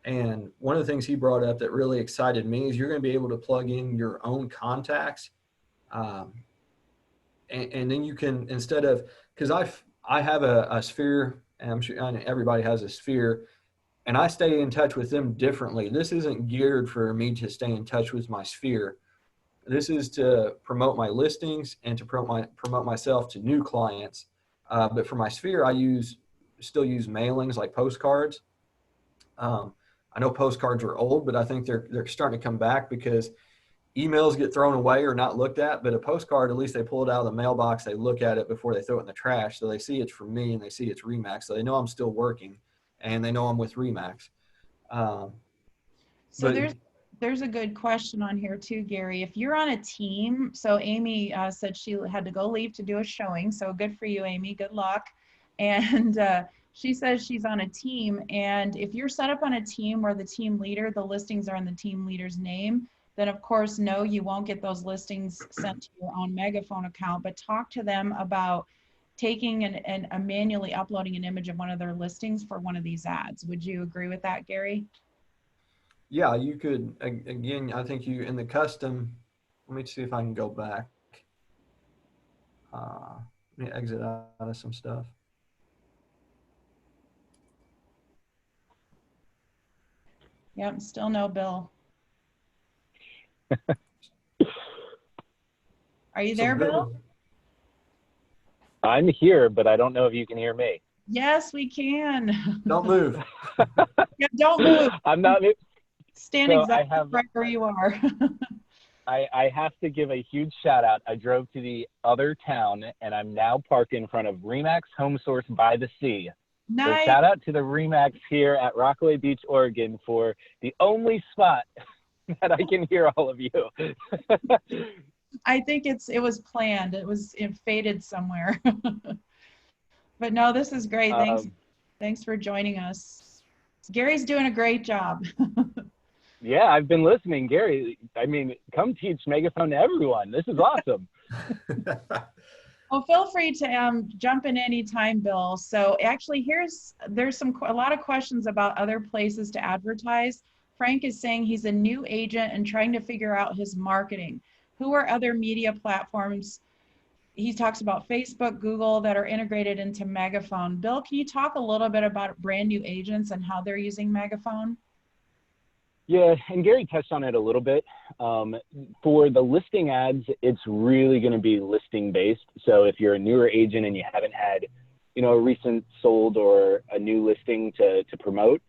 and one of the things he brought up that really excited me is you're going to be able to plug in your own contacts, um, and then you can, instead of, because I have a sphere, and I'm sure everybody has a sphere, and I stay in touch with them differently. This isn't geared for me to stay in touch with my sphere. This is to promote my listings and to promote myself to new clients. But for my sphere, I still use mailings like postcards. I know postcards are old, but I think they're starting to come back because emails get thrown away or not looked at. But a postcard, at least they pull it out of the mailbox, they look at it before they throw it in the trash, so they see it's from me and they see it's Remax, so they know I'm still working and they know I'm with Remax. So But there's a good question on here too, Gary. If you're on a team, so Amy said she had to go leave to do a showing. So good for you, Amy. Good luck. And she says she's on a team. And if you're set up on a team where the team leader, the listings are in the team leader's name, then of course, no, you won't get those listings sent to your own Megaphone account, but talk to them about taking and manually uploading an image of one of their listings for one of these ads. Would you agree with that, Gary? yeah, you could, again, I think you, in the custom, let me see if I can go back. Let me exit out of some stuff. Yep, still no Bill. Are you So there, Bill? I'm here, but I don't know if you can hear me. Yes, we can. Don't move. Yeah, don't move. I'm not. Stand So exactly right where you are. I have to give a huge shout out. I drove to the other town and I'm now parked in front of Remax Home Source by the Sea. Nice. So shout out to the Remax here at Rockaway Beach, Oregon for the only spot that I can hear all of you. I think it was planned. It faded somewhere. But no, this is great. Thanks for joining us. Gary's doing a great job. Yeah, I've been listening, Gary. I mean, come teach Megaphone to everyone. This is awesome. Well, feel free to jump in anytime, Bill. So actually, there's a lot of questions about other places to advertise. Frank is saying he's a new agent and trying to figure out his marketing. Who are other media platforms? He talks about Facebook, Google that are integrated into Megaphone. Bill, can you talk a little bit about brand new agents and how they're using Megaphone? Yeah, and Gary touched on it a little bit. For the listing ads, it's really going to be listing based. So if you're a newer agent and you haven't had, a recent sold or a new listing to promote,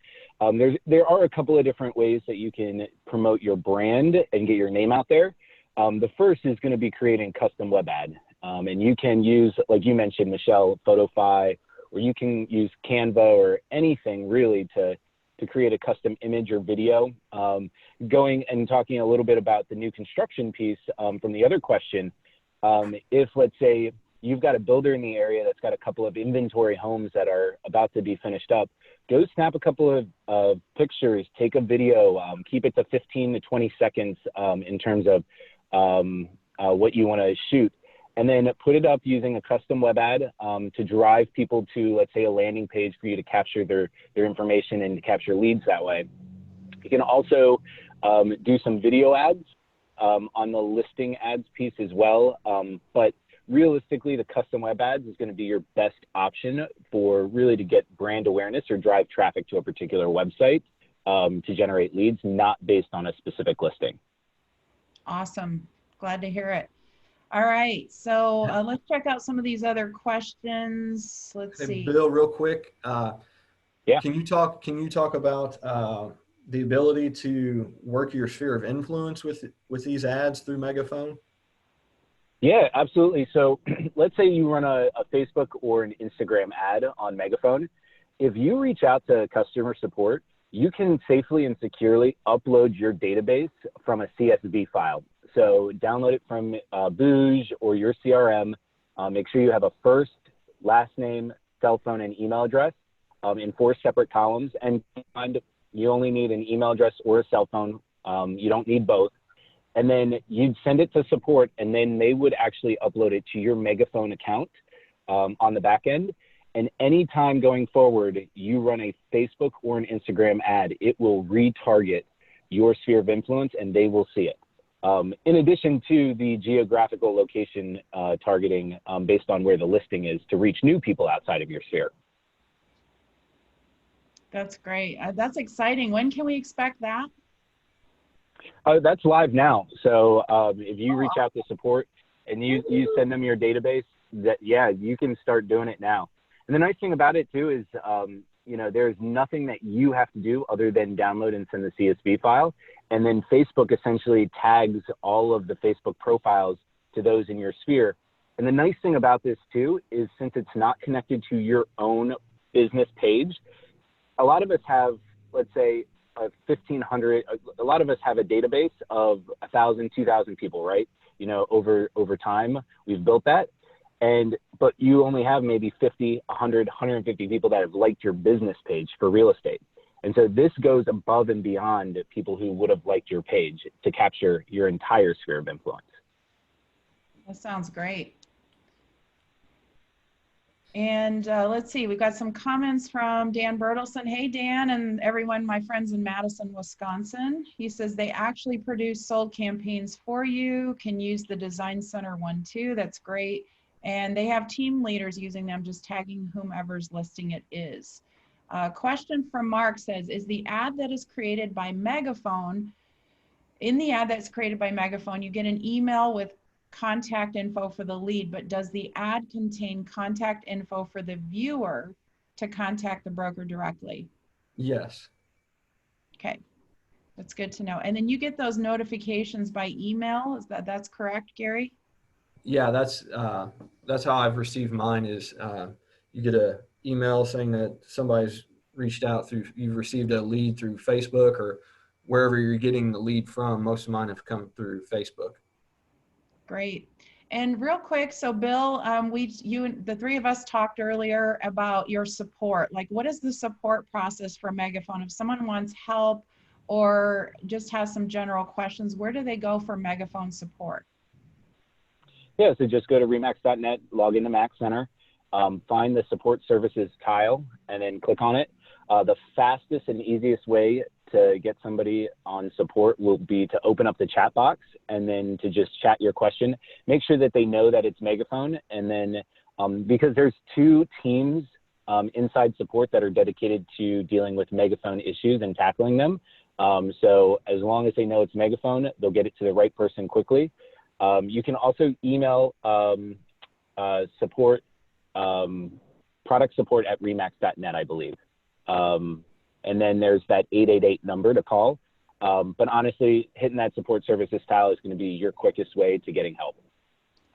there are a couple of different ways that you can promote your brand and get your name out there. The first is going to be creating custom web ad. And you can use, like you mentioned, Michelle, PhotoFi, or you can use Canva or anything really to create a custom image or video. Going and talking a little bit about the new construction piece from the other question, if let's say you've got a builder in the area that's got a couple of inventory homes that are about to be finished up, go snap a couple of pictures, take a video, keep it to 15 to 20 seconds in terms of what you want to shoot. And then put it up using a custom web ad to drive people to, let's say, a landing page for you to capture their information and to capture leads that way. You can also do some video ads on the listing ads piece as well. But realistically, the custom web ads is going to be your best option for really to get brand awareness or drive traffic to a particular website to generate leads, not based on a specific listing. Awesome. Glad to hear it. All right. So let's check out some of these other questions. Let's see. Bill, real quick. Yeah. Can you talk about the ability to work your sphere of influence with these ads through Megaphone? Yeah, absolutely. So let's say you run a Facebook or an Instagram ad on Megaphone. If you reach out to customer support, you can safely and securely upload your database from a CSV file. So download it from Booge or your CRM. Make sure you have a first, last name, cell phone, and email address in 4 separate columns. And you only need an email address or a cell phone. You don't need both. And then you'd send it to support, and then they would actually upload it to your Megaphone account on the back end. And anytime going forward, you run a Facebook or an Instagram ad, it will retarget your sphere of influence and they will see it. In addition to the geographical location targeting based on where the listing is to reach new people outside of your sphere. That's great. That's exciting. When can we expect that? That's live now. So if you reach out to support and you send them your database, you can start doing it now. And the nice thing about it too is, there's nothing that you have to do other than download and send the CSV file. And then Facebook essentially tags all of the Facebook profiles to those in your sphere. And the nice thing about this too is since it's not connected to your own business page, a lot of us have, let's say, 1,500, a lot of us have a database of 1,000, 2,000 people, right? Over time, we've built that. But you only have maybe 50, 100, 150 people that have liked your business page for real estate. And so this goes above and beyond people who would have liked your page to capture your entire sphere of influence. That sounds great. And let's see, we've got some comments from Dan Bertelson. Hey, Dan, and everyone, my friends in Madison, Wisconsin. He says they actually produce sold campaigns for you, can use the Design Center one too. That's great. And they have team leaders using them, just tagging whomever's listing it is. Question from Mark says, is the ad that is created by Megaphone, in the ad that's created by Megaphone, you get an email with contact info for the lead, but does the ad contain contact info for the viewer to contact the broker directly? Yes. Okay, that's good to know. And then you get those notifications by email. That's correct, Gary? Yeah, that's how I've received mine. Is you get a email saying that somebody's reached out through, you've received a lead through Facebook or wherever you're getting the lead from. Most of mine have come through Facebook. Great. And real quick, so Bill, the three of us talked earlier about your support. Like, what is the support process for Megaphone? If someone wants help or just has some general questions, where do they go for Megaphone support? Yeah, so just go to remax.net, log into Mac Center, find the support services tile, and then click on it. The fastest and easiest way to get somebody on support will be to open up the chat box and then to just chat your question. Make sure that they know that it's Megaphone, and then because there's 2 teams inside support that are dedicated to dealing with Megaphone issues and tackling them. So as long as they know it's Megaphone, they'll get it to the right person quickly. You can also email support, product support at remax.net, I believe. And then there's that 888 number to call. But honestly, hitting that support services tile is going to be your quickest way to getting help.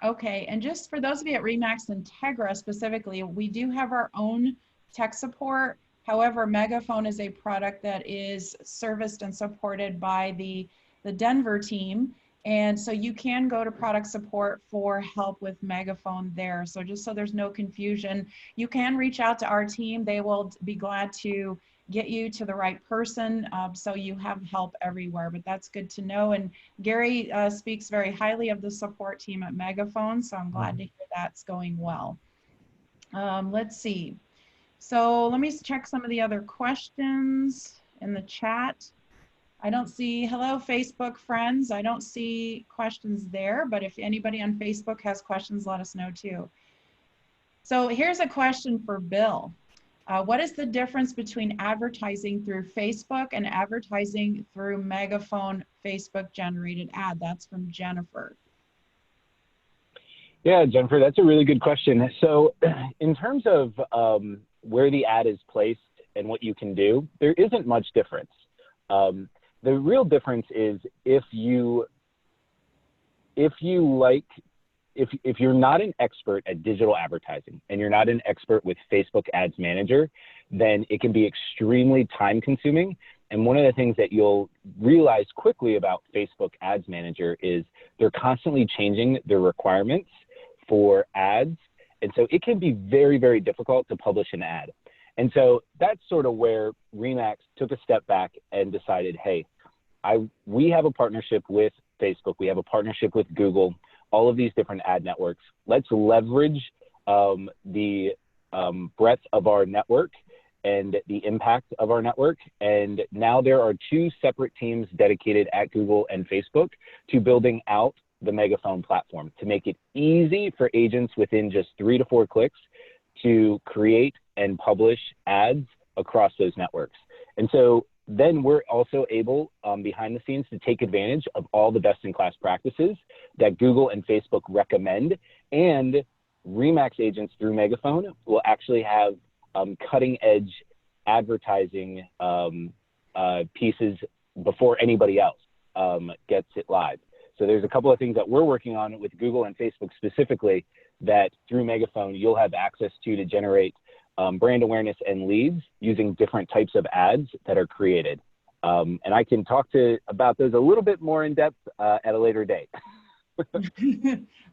Okay, and just for those of you at Remax INTEGRA specifically, we do have our own tech support. However, Megaphone is a product that is serviced and supported by the Denver team. And so you can go to product support for help with Megaphone there. So just so there's no confusion, you can reach out to our team. They will be glad to get you to the right person, so you have help everywhere. But that's good to know. And Gary speaks very highly of the support team at Megaphone, so I'm glad to hear that's going well. Let's see. So let me check some of the other questions in the chat. I don't see, hello, Facebook friends. I don't see questions there, but if anybody on Facebook has questions, let us know too. So here's a question for Bill. What is the difference between advertising through Facebook and advertising through Megaphone Facebook generated ad? That's from Jennifer. Yeah, Jennifer, that's a really good question. So in terms of where the ad is placed and what you can do, there isn't much difference. The real difference is if you're not an expert at digital advertising and you're not an expert with Facebook Ads Manager, then it can be extremely time consuming. And one of the things that you'll realize quickly about Facebook Ads Manager is they're constantly changing their requirements for ads. And so it can be very, very difficult to publish an ad. And so that's sort of where RE/MAX took a step back and decided, hey, we have a partnership with Facebook, we have a partnership with Google, all of these different ad networks. Let's leverage the breadth of our network and the impact of our network. And now there are two separate teams dedicated at Google and Facebook to building out the Megaphone platform to make it easy for agents within just 3 to 4 clicks to create and publish ads across those networks. And so then we're also able, behind the scenes, to take advantage of all the best-in-class practices that Google and Facebook recommend. And RE/MAX agents through Megaphone will actually have cutting-edge advertising pieces before anybody else gets it live. So there's a couple of things that we're working on with Google and Facebook specifically that through Megaphone you'll have access to generate brand awareness and leads using different types of ads that are created. And I can talk about those a little bit more in depth at a later date.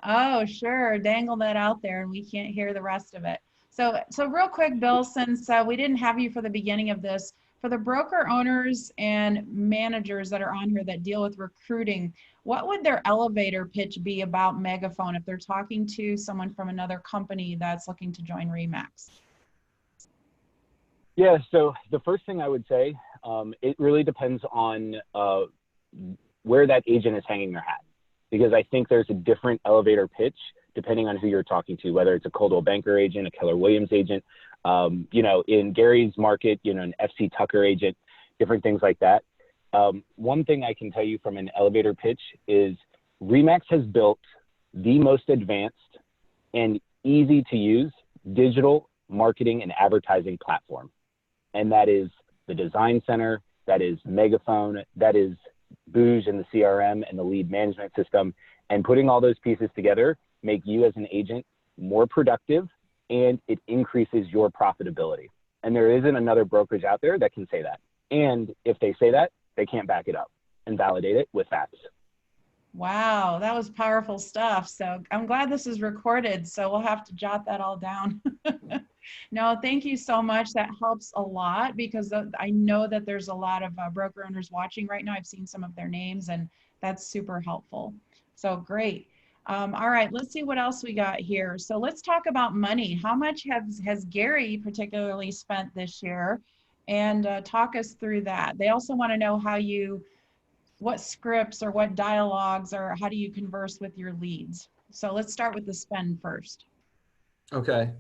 Oh, sure. Dangle that out there and we can't hear the rest of it. So real quick, Bill, since we didn't have you for the beginning of this, for the broker owners and managers that are on here that deal with recruiting, what would their elevator pitch be about Megaphone if they're talking to someone from another company that's looking to join RE/MAX? Yeah, so the first thing I would say, it really depends on where that agent is hanging their hat, because I think there's a different elevator pitch depending on who you're talking to, whether it's a Coldwell Banker agent, a Keller Williams agent, in Gary's market, an FC Tucker agent, different things like that. One thing I can tell you from an elevator pitch is RE/MAX has built the most advanced and easy to use digital marketing and advertising platform. And that is the Design Center, that is Megaphone, that is Booge and the CRM and the lead management system. And putting all those pieces together make you as an agent more productive, and it increases your profitability. And there isn't another brokerage out there that can say that. And if they say that, they can't back it up and validate it with facts. Wow, that was powerful stuff. So I'm glad this is recorded, so we'll have to jot that all down. No, thank you so much. That helps a lot because I know that there's a lot of broker owners watching right now. I've seen some of their names and that's super helpful. So great. All right, let's see what else we got here. So let's talk about money. How much has Gary particularly spent this year? And talk us through that. They also want to know what scripts or what dialogues or how do you converse with your leads? So let's start with the spend first. Okay.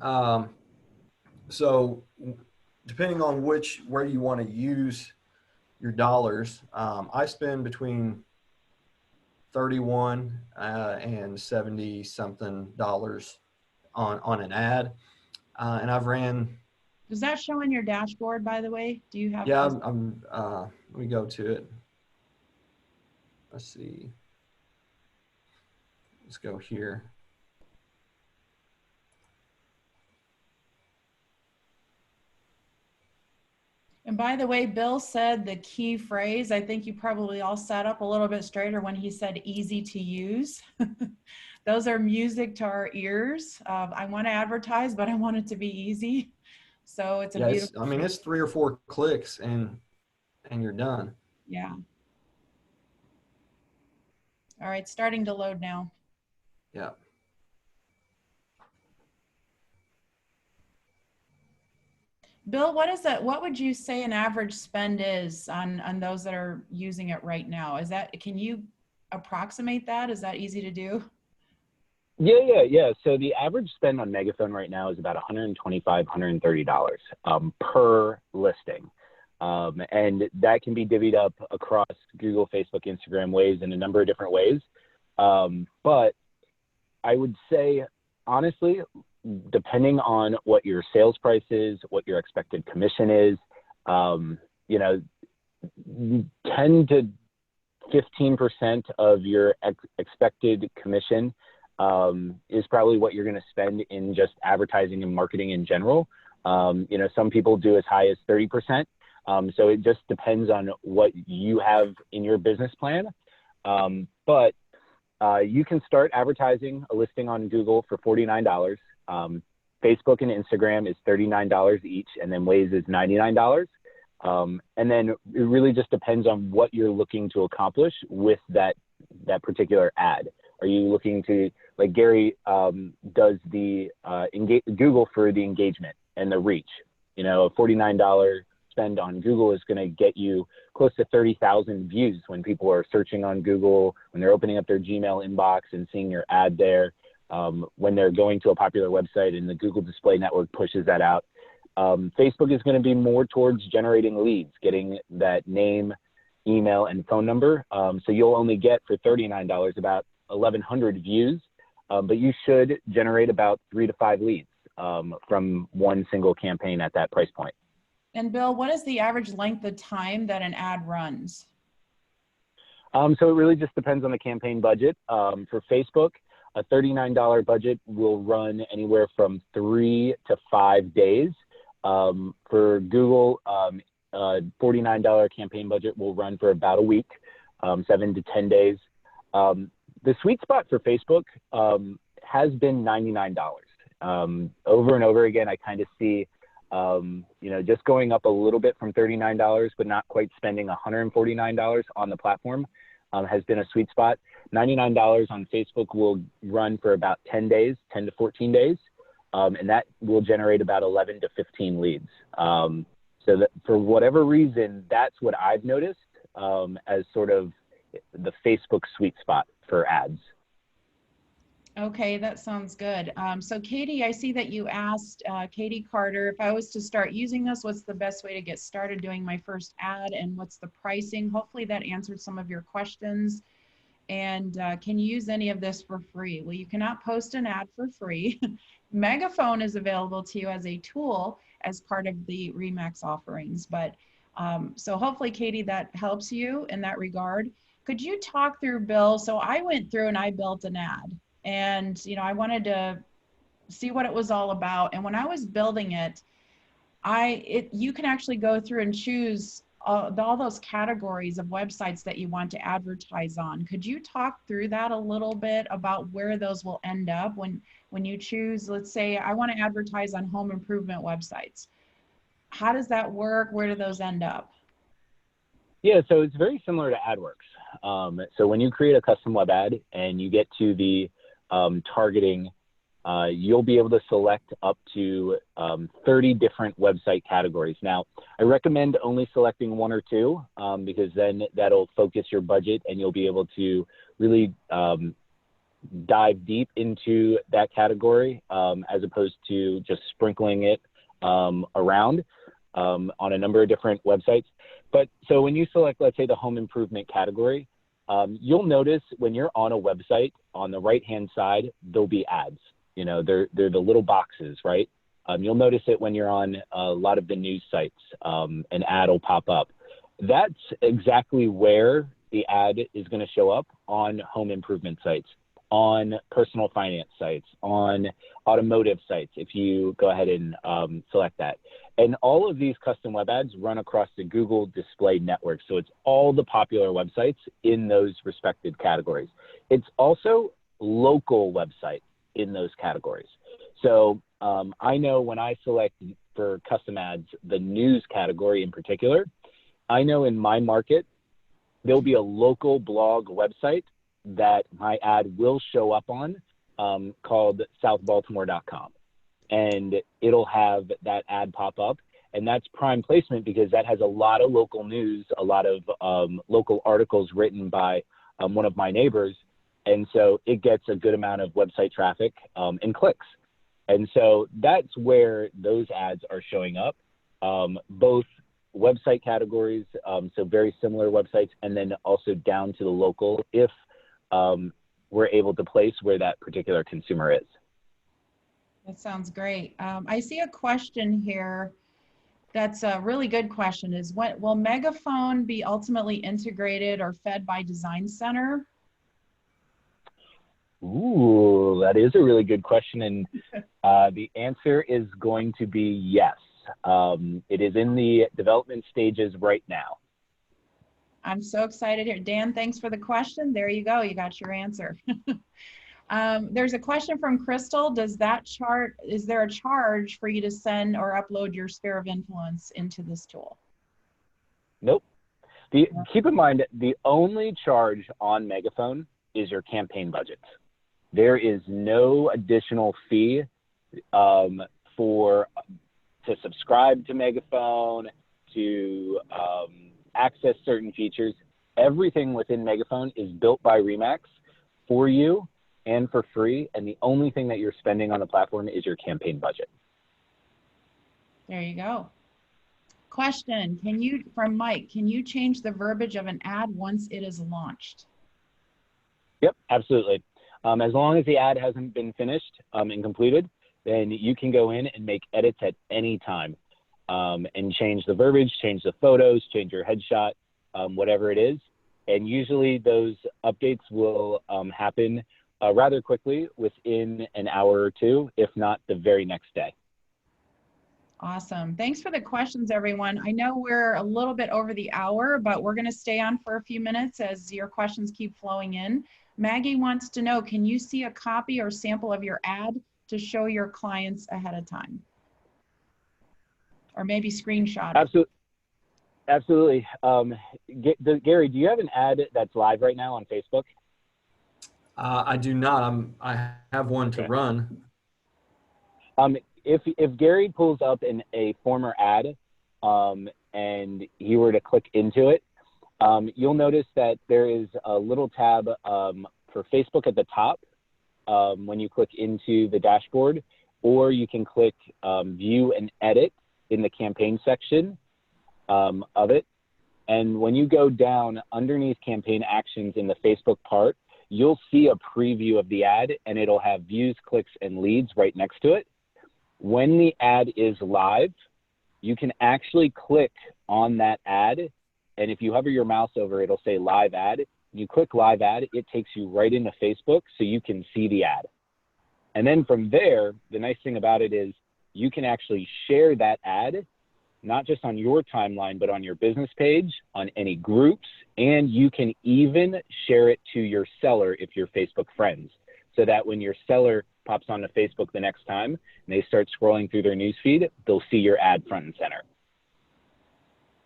So depending on where you want to use your dollars, I spend between 31 and 70 something dollars on an ad. And I've ran. Does that show in your dashboard, by the way? Do you have? Yeah, let me go to it. Let's see. Let's go here. And by the way, Bill said the key phrase, I think you probably all sat up a little bit straighter when he said easy to use. Those are music to our ears. I want to advertise, but I want it to be easy. So it's a beautiful. I mean, it's 3 or 4 clicks and you're done. Yeah. All right, starting to load now. Yeah. Bill, what would you say an average spend is on those that are using it right now? Can you approximate that? Is that easy to do? Yeah. So the average spend on Megaphone right now is about $125, $130 per listing. And that can be divvied up across Google, Facebook, Instagram, ways in a number of different ways. But I would say, honestly, depending on what your sales price is, what your expected commission is, 10 to 15% of your expected commission is probably what you're going to spend in just advertising and marketing in general. Some people do as high as 30%. So it just depends on what you have in your business plan. But you can start advertising a listing on Google for $49. Facebook and Instagram is $39 each, and then Waze is $99. And then it really just depends on what you're looking to accomplish with that particular ad. Are you looking to, like Gary does the Google for the engagement and the reach? A $49 spend on Google is going to get you close to 30,000 views when people are searching on Google, when they're opening up their Gmail inbox and seeing your ad there, when they're going to a popular website and the Google Display Network pushes that out. Facebook is going to be more towards generating leads, getting that name, email, and phone number. So you'll only get for $39 about 1,100 views, but you should generate about 3 to 5 leads from one single campaign at that price point. And Bill, what is the average length of time that an ad runs? So it really just depends on the campaign budget. For Facebook, a $39 budget will run anywhere from 3 to 5 days. For Google, a $49 campaign budget will run for about a week, 7 to 10 days. The sweet spot for Facebook has been $99. Over and over again, I kind of see just going up a little bit from $39, but not quite spending $149 on the platform has been a sweet spot. $99 on Facebook will run for about 10 days, 10 to 14 days, and that will generate about 11 to 15 leads. So that for whatever reason, that's what I've noticed as sort of the Facebook sweet spot for ads. Okay, that sounds good. So Katie, I see that you asked, Katie Carter, if I was to start using this, what's the best way to get started doing my first ad and what's the pricing? Hopefully that answered some of your questions. And can you use any of this for free? Well, you cannot post an ad for free. Megaphone is available to you as a tool as part of the Remax offerings. But so hopefully, Katie, that helps you in that regard. Could you talk through, Bill? So I went through and I built an ad. And, I wanted to see what it was all about. And when I was building it, you can actually go through and choose all those categories of websites that you want to advertise on. Could you talk through that a little bit about where those will end up when you choose, let's say, I want to advertise on home improvement websites. How does that work? Where do those end up? Yeah, so it's very similar to AdWorks. So when you create a custom web ad and you get to the targeting, you'll be able to select up to 30 different website categories. Now, I recommend only selecting 1 or 2 because then that'll focus your budget and you'll be able to really dive deep into that category as opposed to just sprinkling it around on a number of different websites. But so when you select, let's say, the home improvement category, you'll notice when you're on a website, on the right-hand side, there'll be ads. They're the little boxes, right? You'll notice it when you're on a lot of the news sites. An ad will pop up. That's exactly where the ad is going to show up on home improvement sites, on personal finance sites, on automotive sites, if you go ahead and select that. And all of these custom web ads run across the Google Display Network. So it's all the popular websites in those respected categories. It's also local websites in those categories. So I know when I select for custom ads, the news category in particular, I know in my market, there'll be a local blog website that my ad will show up on called southbaltimore.com. And it'll have that ad pop up. And that's prime placement because that has a lot of local news, a lot of local articles written by one of my neighbors. And so it gets a good amount of website traffic and clicks. And so that's where those ads are showing up, both website categories, so very similar websites, and then also down to the local if we're able to place where that particular consumer is. That sounds great. I see a question here. That's a really good question is will Megaphone be ultimately integrated or fed by Design Center? Ooh, that is a really good question. And the answer is going to be yes. It is in the development stages right now. I'm so excited here. Dan, thanks for the question. There you go. You got your answer. There's a question from Crystal. Is there a charge for you to send or upload your sphere of influence into this tool? Nope. Keep in mind, the only charge on Megaphone is your campaign budget. There is no additional fee to subscribe to Megaphone, to access certain features. Everything within Megaphone is built by Remax for you and for free, and the only thing that you're spending on the platform is your campaign budget. There you go. Question, from Mike, can you change the verbiage of an ad once it is launched? Yep, absolutely. As long as the ad hasn't been finished and completed, then you can go in and make edits at any time and change the verbiage, change the photos, change your headshot, whatever it is. And usually those updates will happen rather quickly within an hour or two, if not the very next day. Awesome. Thanks for the questions, everyone. I know we're a little bit over the hour, but we're going to stay on for a few minutes as your questions keep flowing in. Maggie wants to know, can you see a copy or sample of your ad to show your clients ahead of time? Or maybe screenshot it. Absolutely. Gary, do you have an ad that's live right now on Facebook? I do not. I have one to run. If Gary pulls up a former ad and he were to click into it, you'll notice that there is a little tab for Facebook at the top when you click into the dashboard, or you can click view and edit in the campaign section of it. And when you go down underneath campaign actions in the Facebook part, you'll see a preview of the ad and it'll have views, clicks, and leads right next to it. When the ad is live, you can actually click on that ad. And if you hover your mouse over, it'll say live ad. You click live ad, it takes you right into Facebook so you can see the ad. And then from there, the nice thing about it is you can actually share that ad, not just on your timeline, but on your business page, on any groups, and you can even share it to your seller if you're Facebook friends, so that when your seller pops onto Facebook the next time and they start scrolling through their newsfeed, they'll see your ad front and center.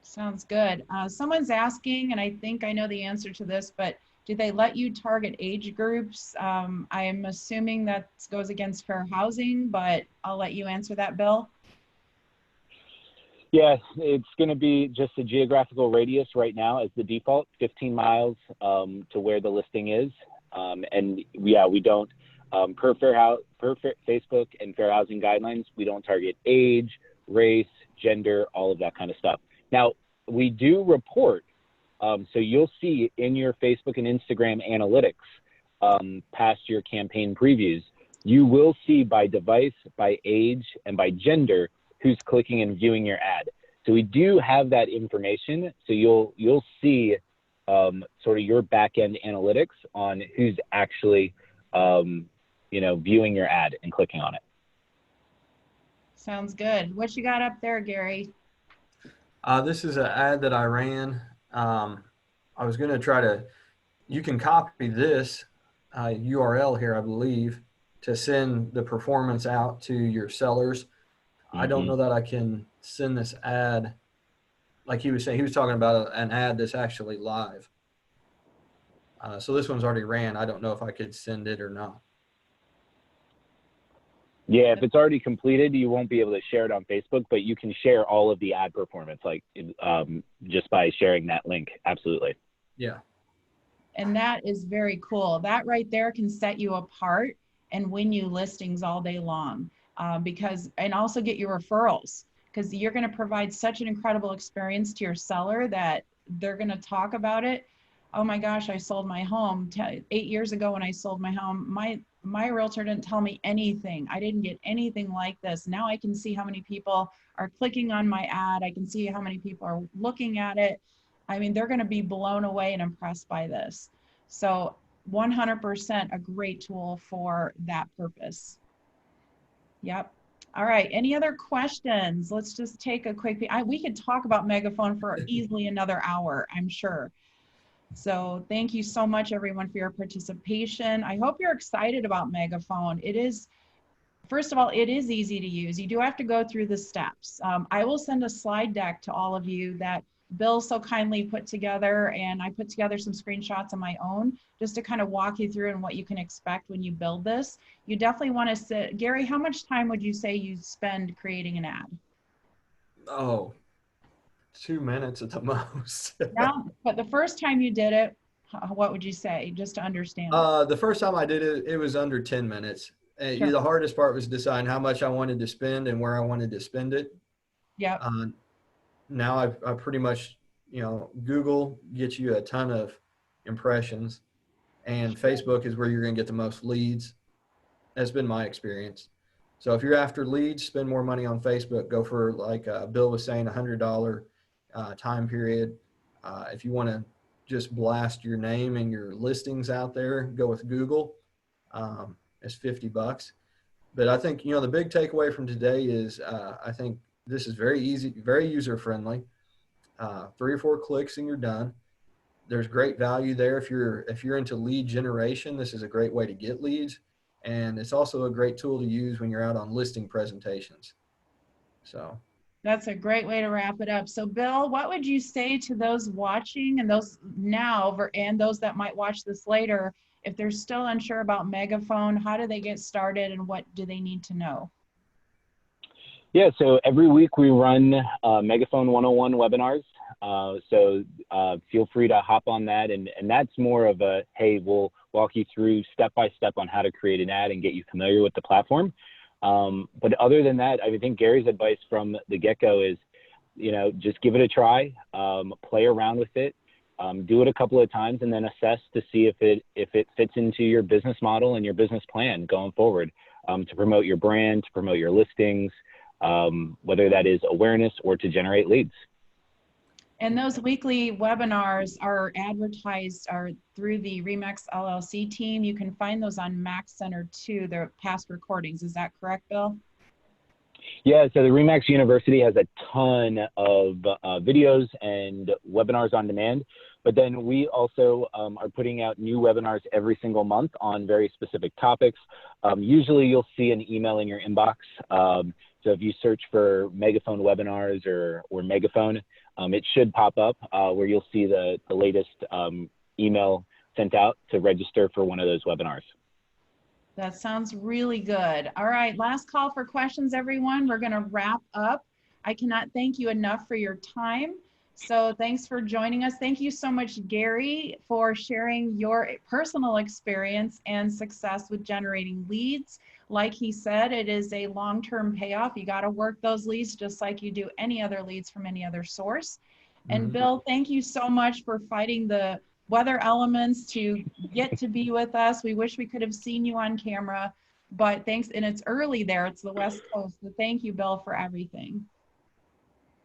Sounds good. Someone's asking, and I think I know the answer to this, but do they let you target age groups? I am assuming that goes against fair housing, but I'll let you answer that, Bill. Yeah, it's going to be just a geographical radius right now as the default, 15 miles to where the listing is. And yeah, we don't, per Facebook and fair housing guidelines, we don't target age, race, gender, all of that kind of stuff. Now, we do report, so you'll see in your Facebook and Instagram analytics past your campaign previews, you will see by device, by age, and by gender who's clicking and viewing your ad. So we do have that information. So you'll see sort of your back-end analytics on who's actually viewing your ad and clicking on it. Sounds good. What you got up there, Gary? This is an ad that I ran. I was going to try to, you can copy this URL here, I believe, to send the performance out to your sellers. Mm-hmm. I don't know that I can send this ad, like he was saying, he was talking about an ad that's actually live. So this one's already ran. I don't know if I could send it or not. Yeah, if it's already completed, you won't be able to share it on Facebook, but you can share all of the ad performance, like just by sharing that link. Absolutely. Yeah. And that is very cool. That right there can set you apart and win you listings all day long, and also get your referrals, because you're going to provide such an incredible experience to your seller that they're going to talk about it. Oh my gosh, I sold my home 8 years ago. When I sold my home, my realtor didn't tell me anything. I didn't get anything like this. Now I can see how many people are clicking on my ad. I can see how many people are looking at it. I mean, they're going to be blown away and impressed by this. So 100% a great tool for that purpose. Yep. All right. Any other questions? Let's just take a quick, we could talk about Megaphone for easily another hour, I'm sure. So thank you so much, everyone, for your participation. I hope you're excited about Megaphone. It is, first of all, it is easy to use. You do have to go through the steps. I will send a slide deck to all of you that Bill so kindly put together, and I put together some screenshots of my own just to kind of walk you through and what you can expect when you build this. You definitely want to sit. Gary, how much time would you say you spend creating an ad? Oh, 2 minutes at the most. Now, but the first time you did it, what would you say, just to understand it? The first time I did it, it was under 10 minutes. Sure. The hardest part was deciding how much I wanted to spend and where I wanted to spend it. Yep. Now I pretty much, Google gets you a ton of impressions, and Facebook is where you're going to get the most leads. That's been my experience. So if you're after leads, spend more money on Facebook. Go for, like Bill was saying, $100 time period. If you want to just blast your name and your listings out there, go with Google. It's $50. But I think, the big takeaway from today is I think this is very easy, very user-friendly. 3 or 4 clicks and you're done. There's great value there. If you're into lead generation, this is a great way to get leads. And it's also a great tool to use when you're out on listing presentations. So that's a great way to wrap it up. So Bill, what would you say to those watching and those now and those that might watch this later, if they're still unsure about Megaphone, how do they get started and what do they need to know? Yeah, so every week we run Megaphone 101 webinars. So feel free to hop on that. And that's more of a, hey, we'll walk you through step-by-step on how to create an ad and get you familiar with the platform. But other than that, I think Gary's advice from the get-go is, just give it a try, play around with it, do it a couple of times, and then assess to see if it fits into your business model and your business plan going forward, to promote your brand, to promote your listings, whether that is awareness or to generate leads. And those weekly webinars are advertised through the Remax LLC team. You can find those on Max Center too. They're past recordings. Is that correct, Bill? Yeah, so the Remax University has a ton of videos and webinars on demand, but then we also are putting out new webinars every single month on very specific topics. Usually you'll see an email in your inbox. So if you search for Megaphone webinars or Megaphone, it should pop up where you'll see the latest email sent out to register for one of those webinars. That sounds really good. All right, last call for questions, everyone. We're going to wrap up. I cannot thank you enough for your time. So thanks for joining us. Thank you so much, Gary, for sharing your personal experience and success with generating leads. Like he said, it is a long-term payoff. You got to work those leads just like you do any other leads from any other source. And Bill, thank you so much for fighting the weather elements to get to be with us. We wish we could have seen you on camera, but thanks. And it's early there. It's the West Coast. So thank you, Bill, for everything.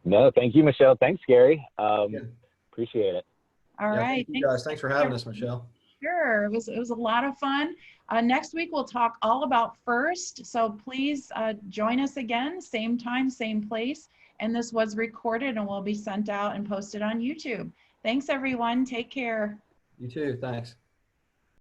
No, thank you, Michelle. Thanks, Gary. Appreciate it. All right. Thank you guys. Thanks for having us, Michelle. Sure. It was a lot of fun. Next week, we'll talk all about First. So please join us again, same time, same place. And this was recorded and will be sent out and posted on YouTube. Thanks, everyone. Take care. You too. Thanks.